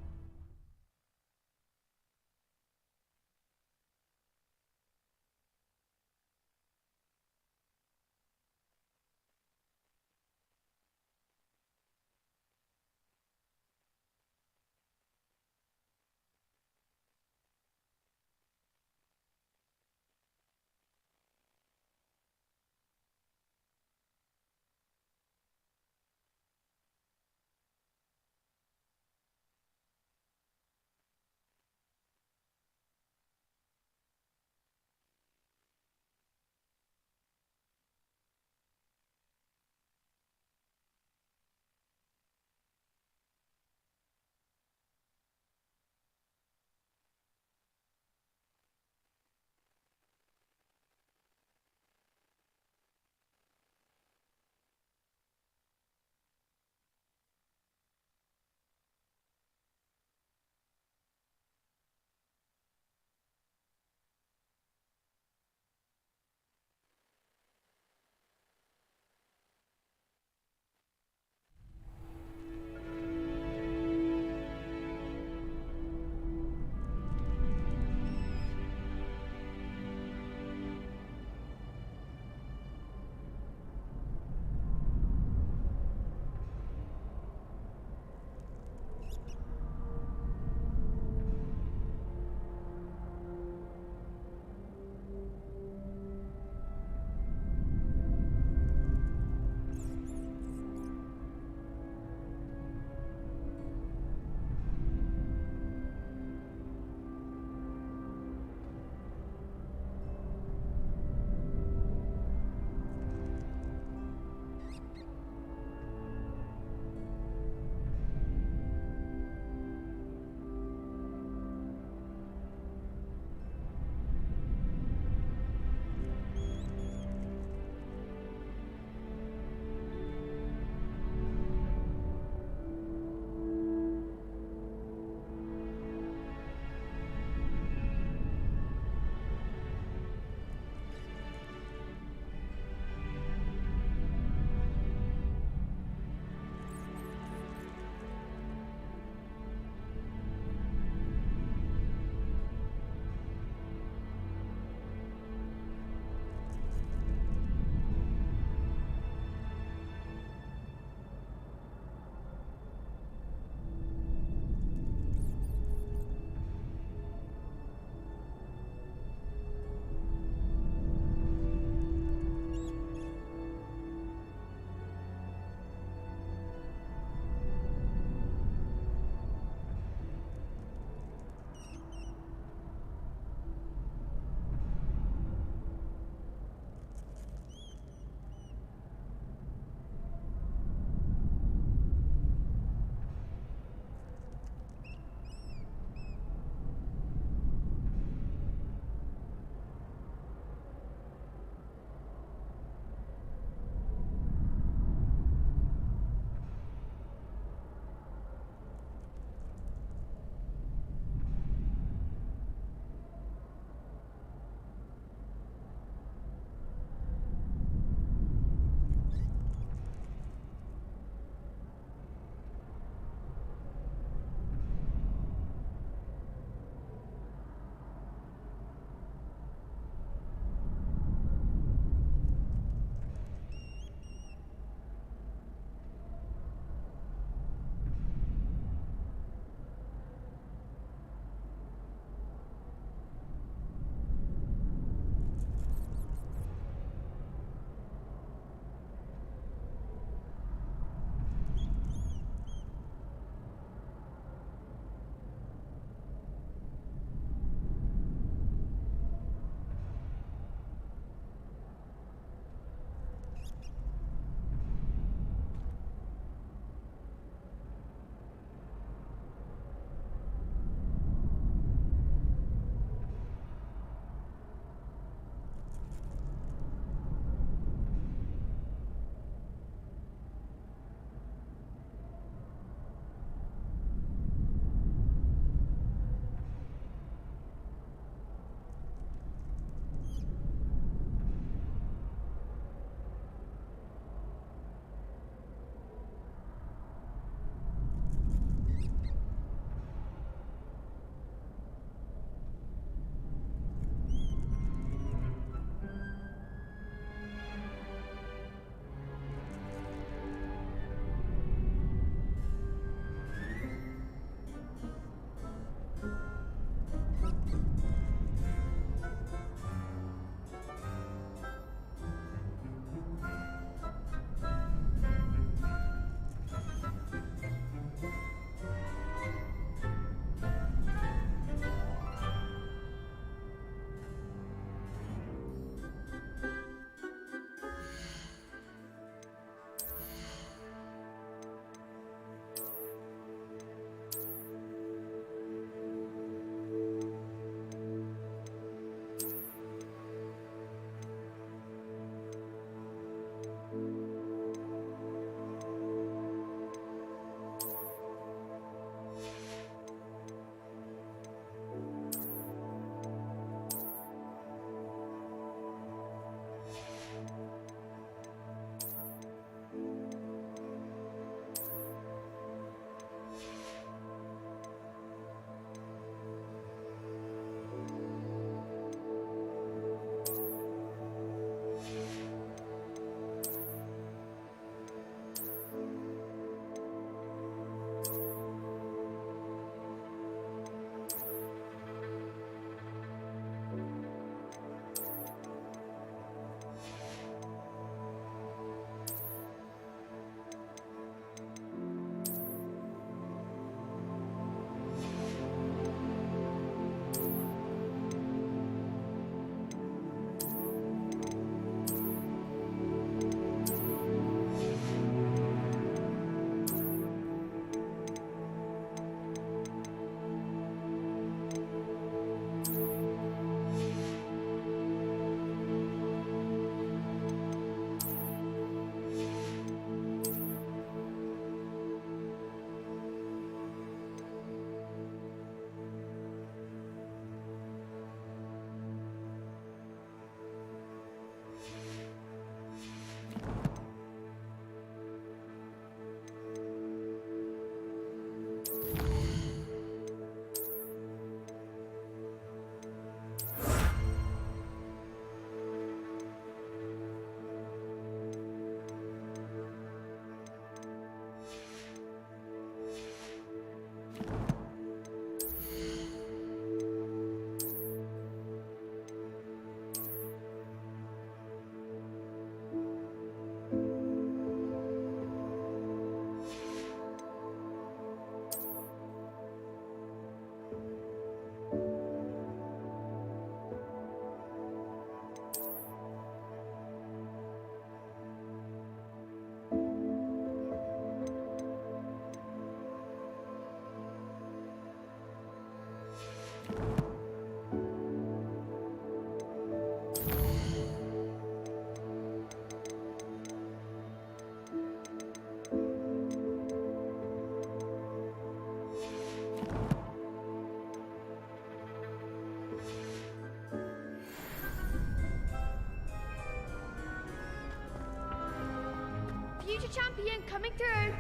future champion coming through.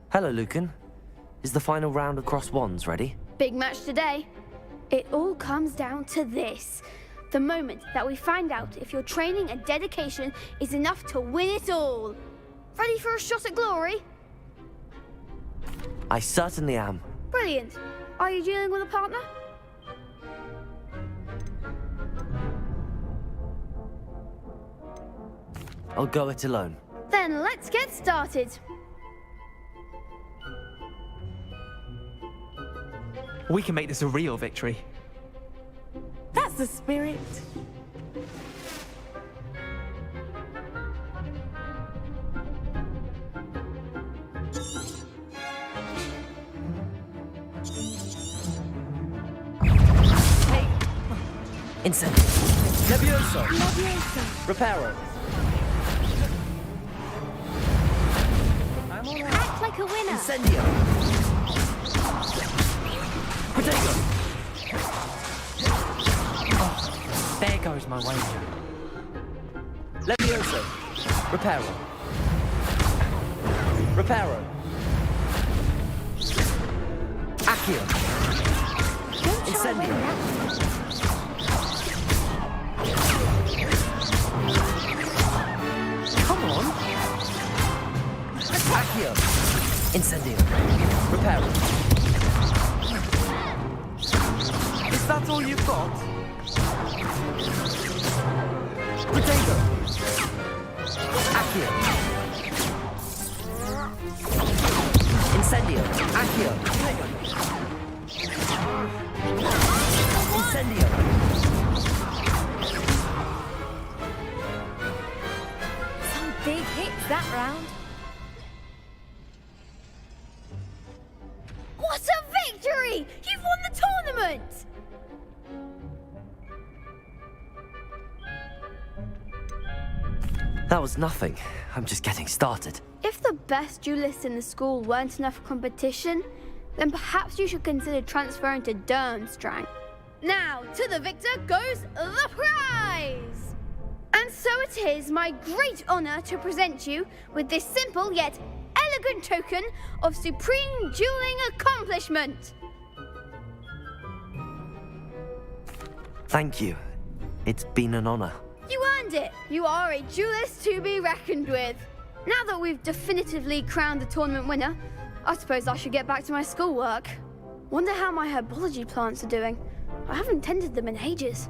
Hello, Lucan. Is the final round across wands ready? Big match today. It all comes down to this. The moment that we find out if your training and dedication is enough to win it all. Ready for a shot at glory? I certainly am. Brilliant. Are you dealing with a partner? I'll go it alone. Then let's get started. We can make this a real victory. That's the spirit. Incendio. Levioso. Reparo. Act like a winner. Incendio. Potato. Oh, there goes my wager. Levioso. Reparo. Reparo. Accio. Incendio. Come on. Accio. Incendio. Reparo. Is that all you've got? Potato. Accio. Incendio. Accio. Incendio. Some big hits that round. What a victory! You've won the tournament! That was nothing. I'm just getting started. If the best duelists in the school weren't enough competition, then perhaps you should consider transferring to Durmstrang. Now, to the victor goes the prize! And so it is my great honor to present you with this simple yet elegant token of supreme dueling accomplishment. Thank you. It's been an honor. You earned it. You are a duelist to be reckoned with. Now that we've definitively crowned the tournament winner, I suppose I should get back to my schoolwork. Wonder how my herbology plants are doing. I haven't tended them in ages.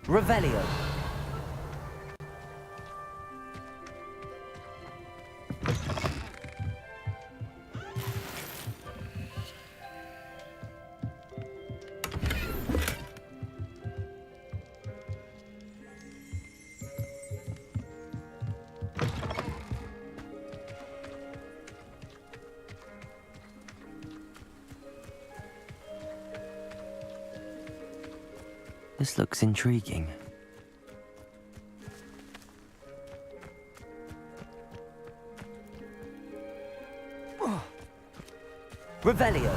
Revelio. This looks intriguing. Revelio.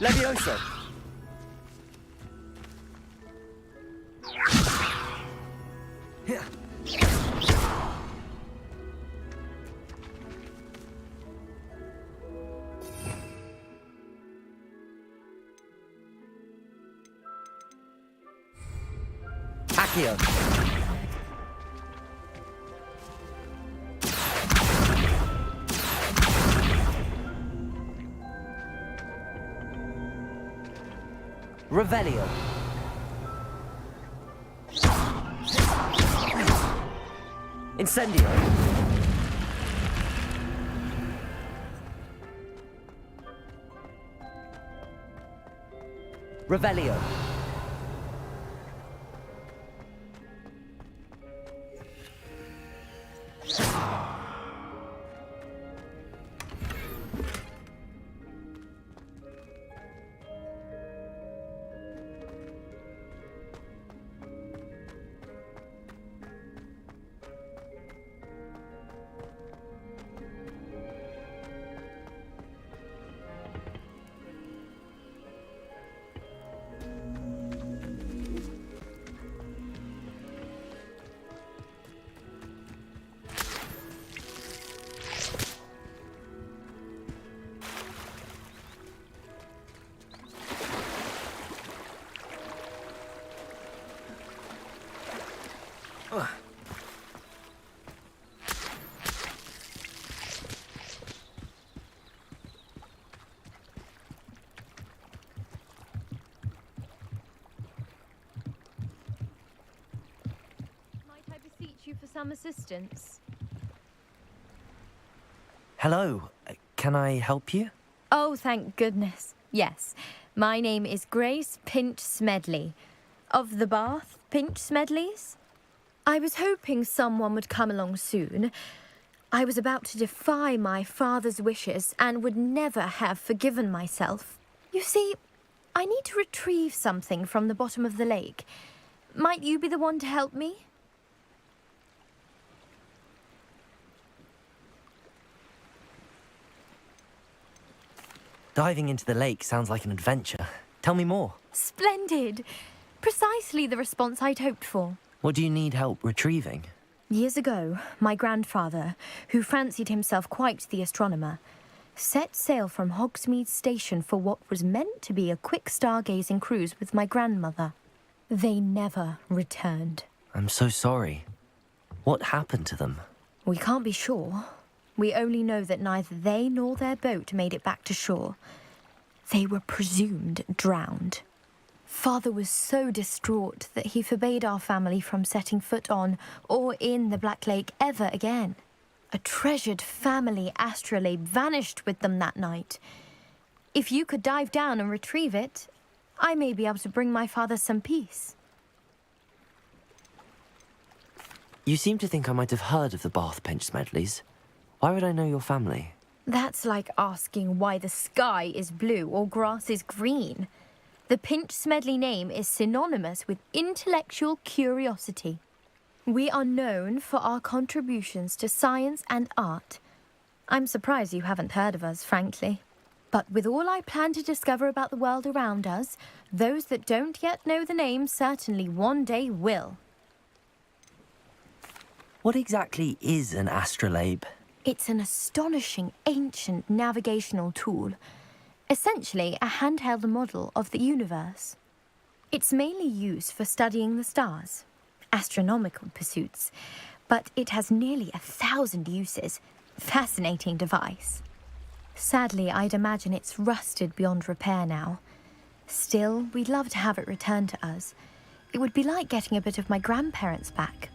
Levioso. Accio. Revelio. Incendio. Revelio. For some assistance. Hello, can I help you? Oh, thank goodness. Yes. My name is Grace Pinch Smedley. Of the Bath Pinch Smedleys? I was hoping someone would come along soon. I was about to defy my father's wishes and would never have forgiven myself. You see, I need to retrieve something from the bottom of the lake. Might you be the one to help me? Diving into the lake sounds like an adventure. Tell me more. Splendid! Precisely the response I'd hoped for. What do you need help retrieving? Years ago, my grandfather, who fancied himself quite the astronomer, set sail from Hogsmeade Station for what was meant to be a quick stargazing cruise with my grandmother. They never returned. I'm so sorry. What happened to them? We can't be sure. We only know that neither they nor their boat made it back to shore. They were presumed drowned. Father was so distraught that he forbade our family from setting foot on or in the Black Lake ever again. A treasured family astrolabe vanished with them that night. If you could dive down and retrieve it, I may be able to bring my father some peace. You seem to think I might have heard of the Bath Pinch Smedleys. Why would I know your family? That's like asking why the sky is blue or grass is green. The Pinch Smedley name is synonymous with intellectual curiosity. We are known for our contributions to science and art. I'm surprised you haven't heard of us, frankly. But with all I plan to discover about the world around us, those that don't yet know the name certainly one day will. What exactly is an astrolabe? It's an astonishing ancient navigational tool. essentially a handheld model of the universe. It's mainly used for studying the stars, astronomical pursuits, but it has nearly 1,000 uses. Fascinating device. Sadly, I'd imagine it's rusted beyond repair now. Still, we'd love to have it returned to us. It would be like getting a bit of my grandparents back.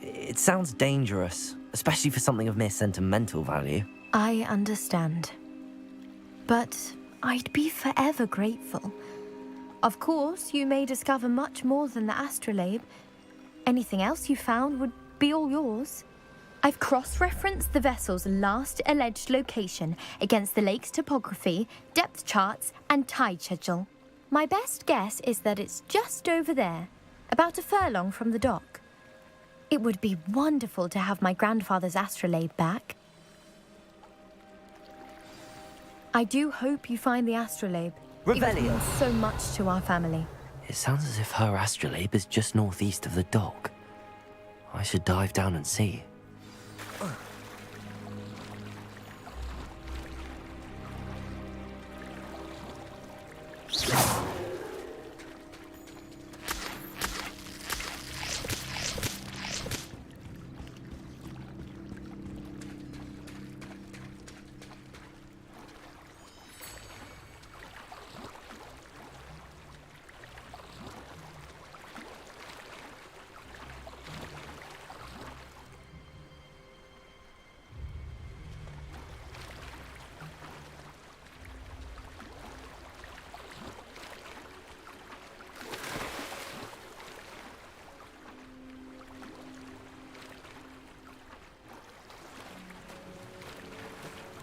It sounds dangerous, especially for something of mere sentimental value. I understand. But I'd be forever grateful. Of course, you may discover much more than the astrolabe. Anything else you found would be all yours. I've cross-referenced the vessel's last alleged location against the lake's topography, depth charts, and tide schedule. My best guess is that it's just over there, about a furlong from the dock. It would be wonderful to have my grandfather's astrolabe back. I do hope you find the astrolabe. It would mean so much to our family. It sounds as if her astrolabe is just northeast of the dock. I should dive down and see.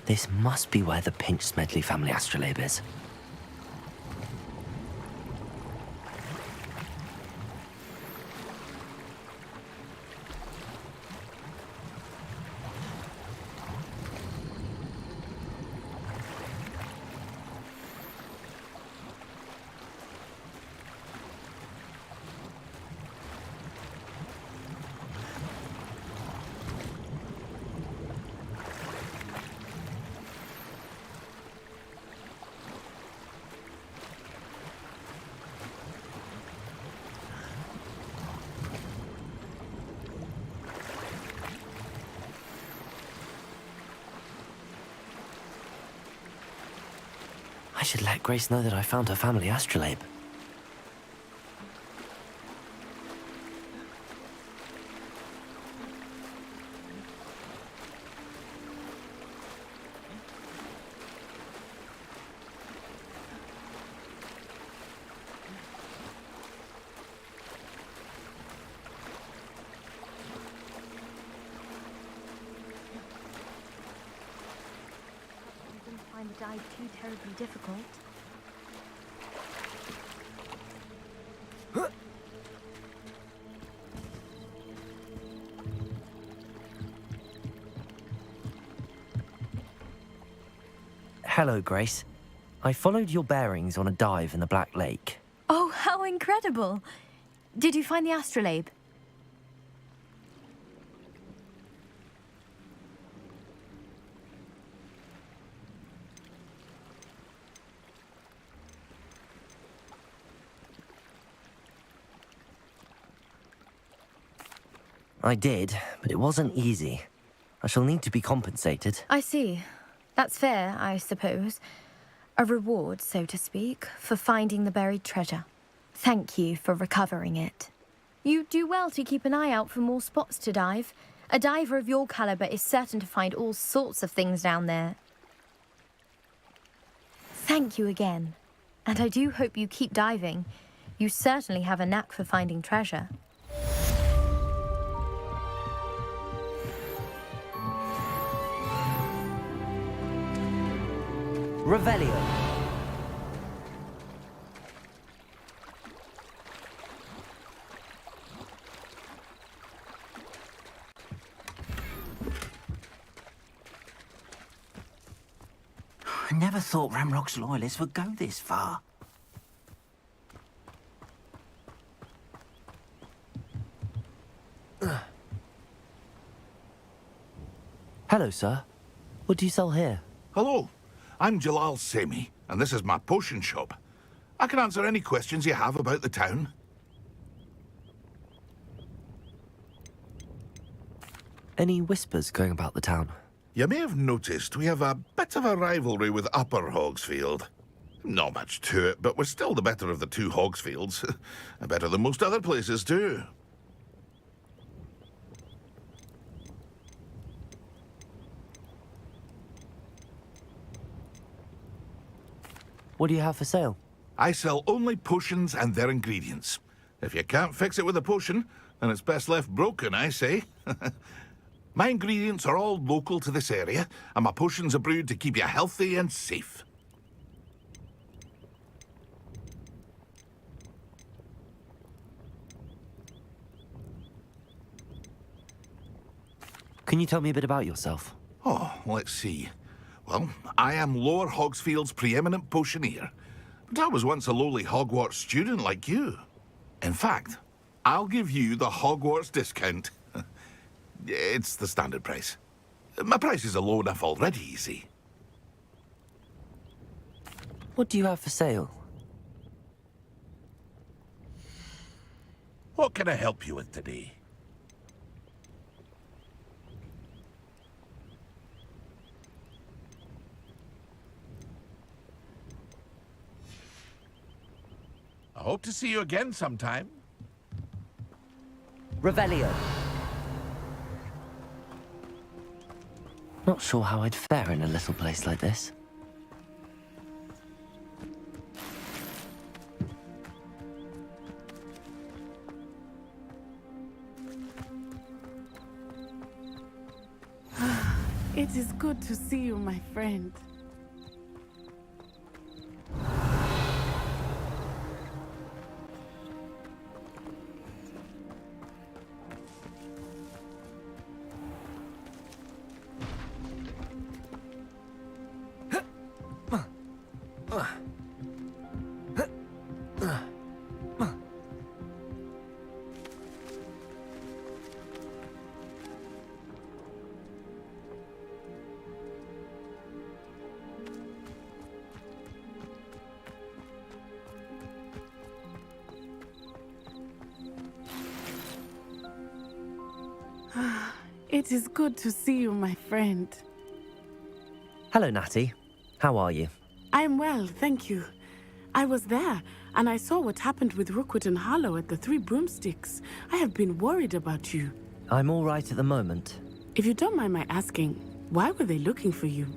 This must be where the Pinch Smedley family astrolabe is. I should let Grace know that I found her family astrolabe. Find the dive too terribly difficult. Hello, Grace. I followed your bearings on a dive in the Black Lake. Oh, how incredible! Did you find the astrolabe? I did, but it wasn't easy. I shall need to be compensated. I see. That's fair, I suppose. A reward, so to speak, for finding the buried treasure. Thank you for recovering it. You do well to keep an eye out for more spots to dive. A diver of your caliber is certain to find all sorts of things down there. Thank you again. And I do hope you keep diving. You certainly have a knack for finding treasure. Revelio. I never thought Ramrock's loyalists would go this far. Hello, sir. What do you sell here? Hello, I'm Jalal Semi, and this is my potion shop. I can answer any questions you have about the town. Any whispers going about the town? You may have noticed we have a bit of a rivalry with Upper Hogsfield. Not much to it, but we're still the better of the two Hogsfields. Better than most other places, too. What do you have for sale? I sell only potions and their ingredients. If you can't fix it with a potion, then it's best left broken, I say. My ingredients are all local to this area, and my potions are brewed to keep you healthy and safe. Can you tell me a bit about yourself? Oh, let's see. Well, I am Lower Hogsfield's preeminent potioneer. But I was once a lowly Hogwarts student like you. In fact, I'll give you the Hogwarts discount. It's the standard price. My prices are low enough already, you see. What do you have for sale? What can I help you with today? I hope to see you again sometime. Revelio. Not sure how I'd fare in a little place like this. It is good to see you, my friend. It is good to see you, my friend. Hello, Natty. How are you? I'm well, thank you. I was there, and I saw what happened with Rookwood and Harlow at the Three Broomsticks. I have been worried about you. I'm all right at the moment. If you don't mind my asking, why were they looking for you?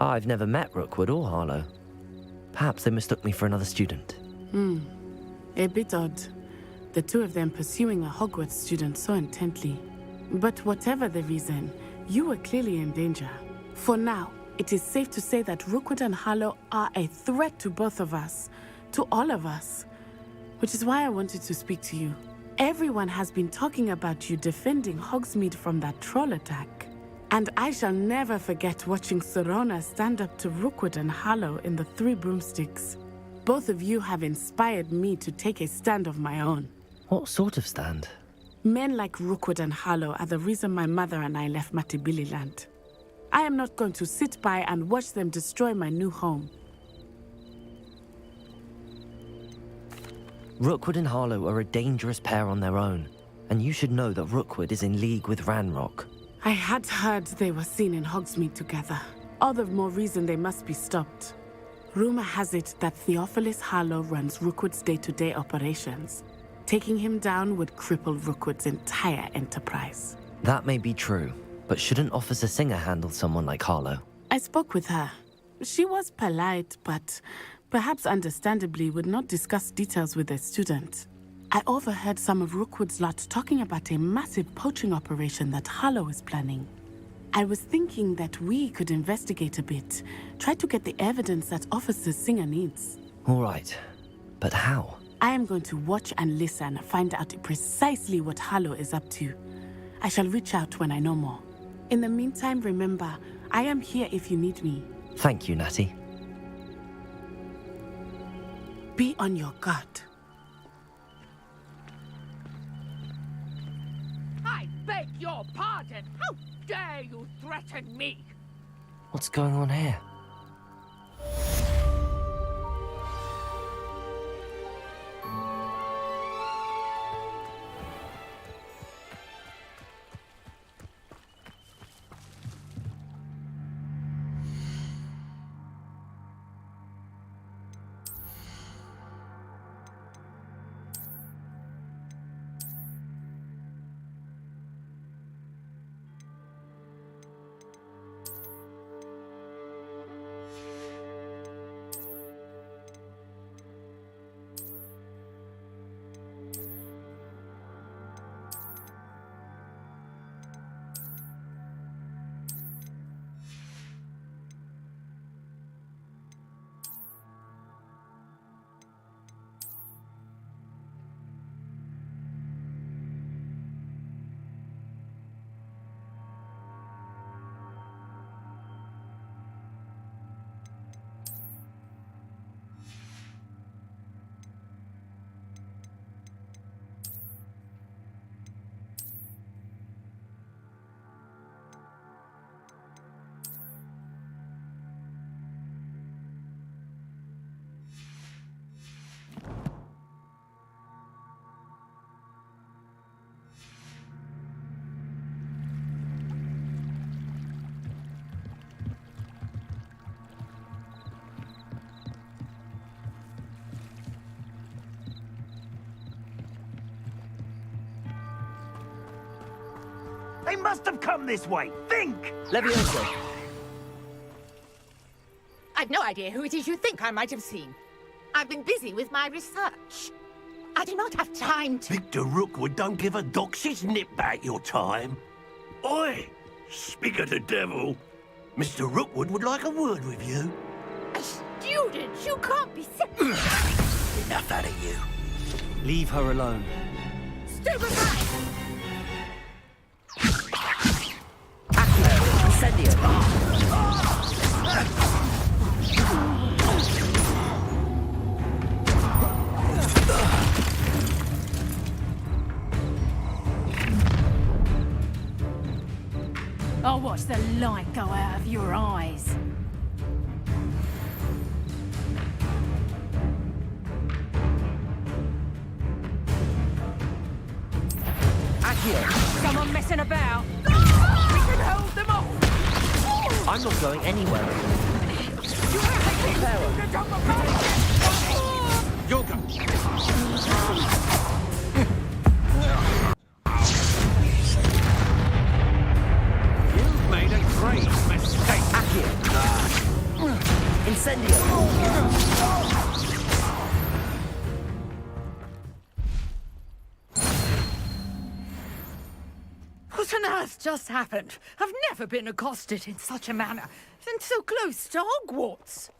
I've never met Rookwood or Harlow. Perhaps they mistook me for another student. A bit odd. The two of them pursuing a Hogwarts student so intently. But whatever the reason, you were clearly in danger. For now, it is safe to say that Rookwood and Harlow are a threat to both of us, to all of us. Which is why I wanted to speak to you. Everyone has been talking about you defending Hogsmeade from that troll attack. And I shall never forget watching Sorona stand up to Rookwood and Harlow in the Three Broomsticks. Both of you have inspired me to take a stand of my own. What sort of stand? Men like Rookwood and Harlow are the reason my mother and I left Matabeleland. I am not going to sit by and watch them destroy my new home. Rookwood and Harlow are a dangerous pair on their own, and you should know that Rookwood is in league with Ranrock. I had heard they were seen in Hogsmeade together. All the more reason they must be stopped. Rumor has it that Theophilus Harlow runs Rookwood's day-to-day operations. Taking him down would cripple Rookwood's entire enterprise. That may be true, but shouldn't Officer Singer handle someone like Harlow? I spoke with her. She was polite, but perhaps understandably would not discuss details with a student. I overheard some of Rookwood's lot talking about a massive poaching operation that Harlow is planning. I was thinking that we could investigate a bit, try to get the evidence that Officer Singer needs. All right, but how? I am going to watch and listen, find out precisely what Harlow is up to. I shall reach out when I know more. In the meantime, remember, I am here if you need me. Thank you, Natty. Be on your guard. Hi, beg your pardon. How dare you threaten me? What's going on here? They must have come this way. Think! Levioso. I've no idea who it is you think I might have seen. I've been busy with my research. I do not have time to... Victor Rookwood don't give a doxy's nip back your time. Oi! Speak of the devil. Mr. Rookwood would like a word with you. A student? You can't be... Enough out of you. Leave her alone. Stupefy! I'll watch the light go out of your eyes. Accio. Someone messing about? We can hold them off! I'm not going anywhere. Yoga! You've made a great mistake. Accio. Incendio. What on earth just happened? I've never been accosted in such a manner, and so close to Hogwarts.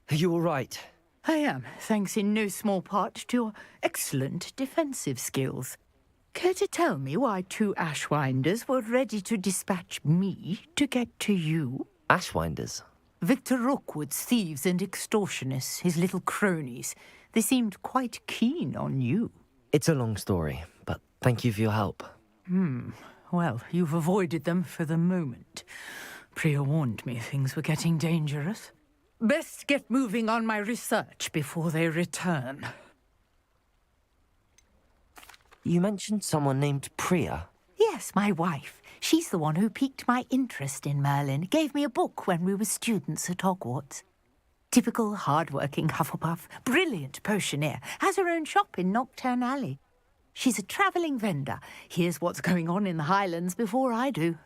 Are you all right? I am, thanks in no small part to your excellent defensive skills. Care to tell me why two Ashwinders were ready to dispatch me to get to you? Ashwinders? Victor Rookwood's thieves and extortionists, his little cronies. They seemed quite keen on you. It's a long story, but thank you for your help. Well, you've avoided them for the moment. Priya warned me things were getting dangerous. Best get moving on my research before they return. You mentioned someone named Priya. Yes, my wife. She's the one who piqued my interest in Merlin. Gave me a book when we were students at Hogwarts. Typical hard-working Hufflepuff, brilliant potioneer, has her own shop in Nocturne Alley. She's a travelling vendor. Hears what's going on in the Highlands before I do.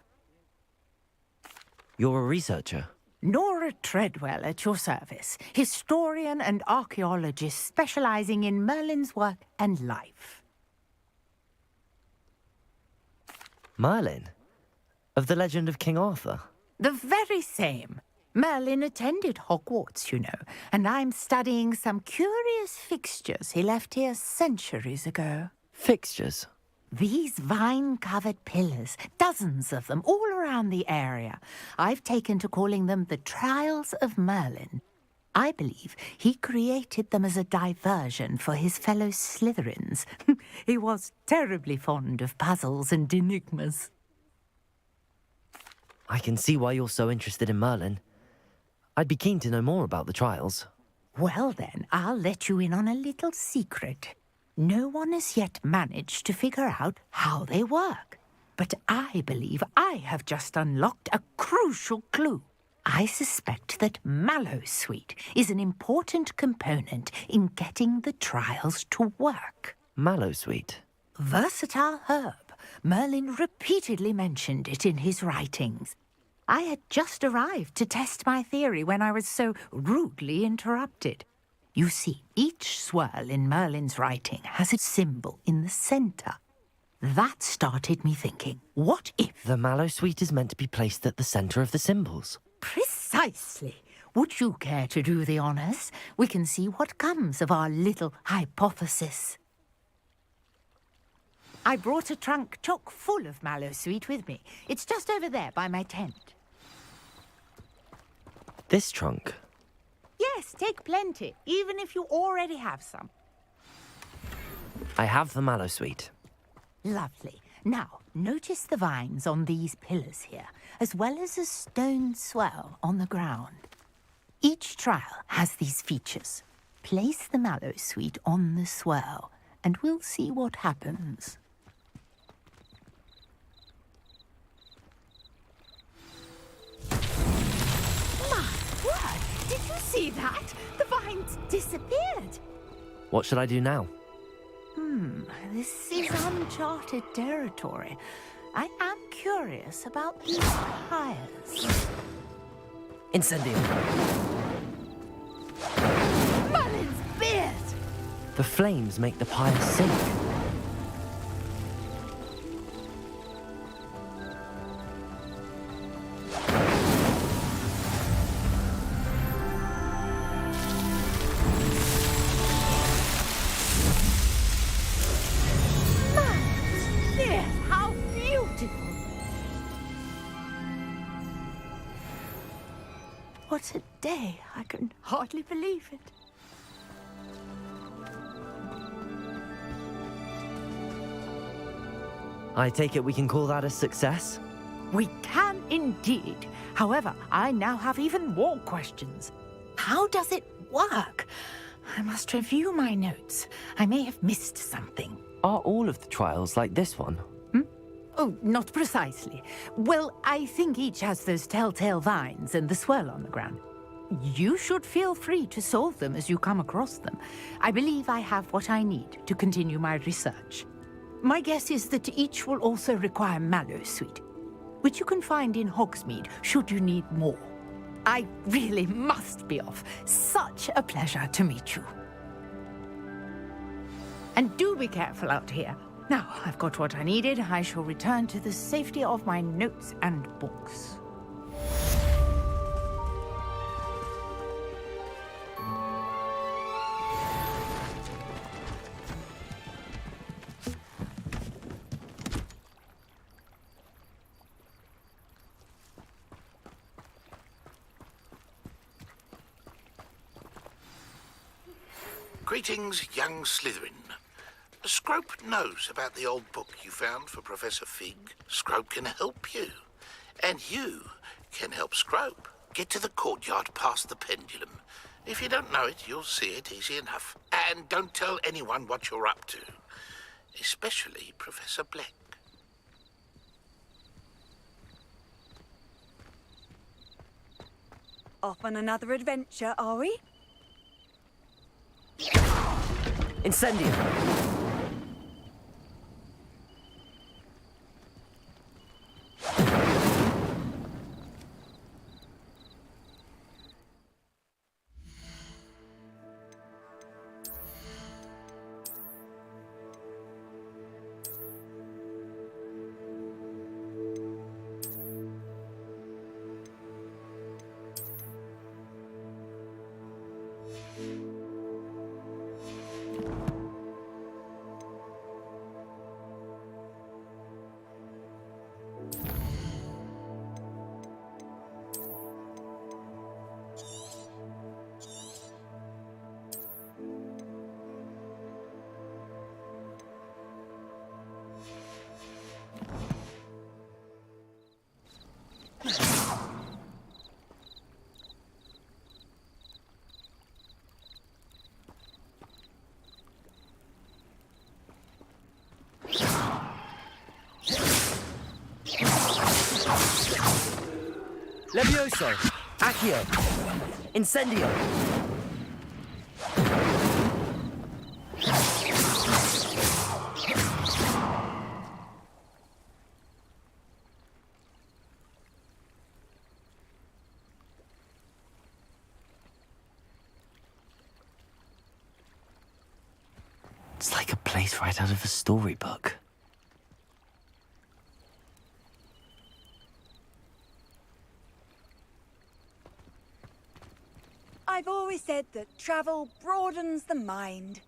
You're a researcher? Nora Treadwell at your service, historian and archaeologist specialising in Merlin's work and life. Merlin? Of the legend of King Arthur? The very same. Merlin attended Hogwarts, you know, and I'm studying some curious fixtures he left here centuries ago. Fixtures? These vine-covered pillars, dozens of them, all around the area. I've taken to calling them the Trials of Merlin. I believe he created them as a diversion for his fellow Slytherins. He was terribly fond of puzzles and enigmas. I can see why you're so interested in Merlin. I'd be keen to know more about the trials. Well then, I'll let you in on a little secret. No one has yet managed to figure out how they work. But I believe I have just unlocked a crucial clue. I suspect that Mallowsweet is an important component in getting the trials to work. Mallowsweet? Versatile herb. Merlin repeatedly mentioned it in his writings. I had just arrived to test my theory when I was so rudely interrupted. You see, each swirl in Merlin's writing has a symbol in the centre. That started me thinking, what if... The Mallowsweet is meant to be placed at the centre of the symbols. Precisely. Would you care to do the honours? We can see what comes of our little hypothesis. I brought a trunk chock full of Mallowsweet with me. It's just over there by my tent. This trunk? Yes, take plenty, even if you already have some. I have the Mallowsweet. Lovely. Now, notice the vines on these pillars here, as well as a stone swell on the ground. Each trial has these features. Place the Mallowsweet on the swell, and we'll see what happens. My word! Did you see that? The vines disappeared! What should I do now? This is uncharted territory. I am curious about these pyres. Incendio! Merlin's beard! The flames make the pyre sink. What a day! I can hardly believe it. I take it we can call that a success? We can indeed. However, I now have even more questions. How does it work? I must review my notes. I may have missed something. Are all of the trials like this one? Oh, not precisely. Well, I think each has those telltale vines and the swirl on the ground. You should feel free to solve them as you come across them. I believe I have what I need to continue my research. My guess is that each will also require Mallowsweet, which you can find in Hogsmeade should you need more. I really must be off. Such a pleasure to meet you. And do be careful out here. Now, I've got what I needed. I shall return to the safety of my notes and books. Greetings, young Slytherin. Scrope knows about the old book you found for Professor Fig. Scrope can help you. And you can help Scrope get to the courtyard past the pendulum. If you don't know it, you'll see it easy enough. And don't tell anyone what you're up to. Especially Professor Black. Off on another adventure, are we? Incendio! Levioso! Accio! Incendio! It's like a place right out of a storybook. I've always said that travel broadens the mind.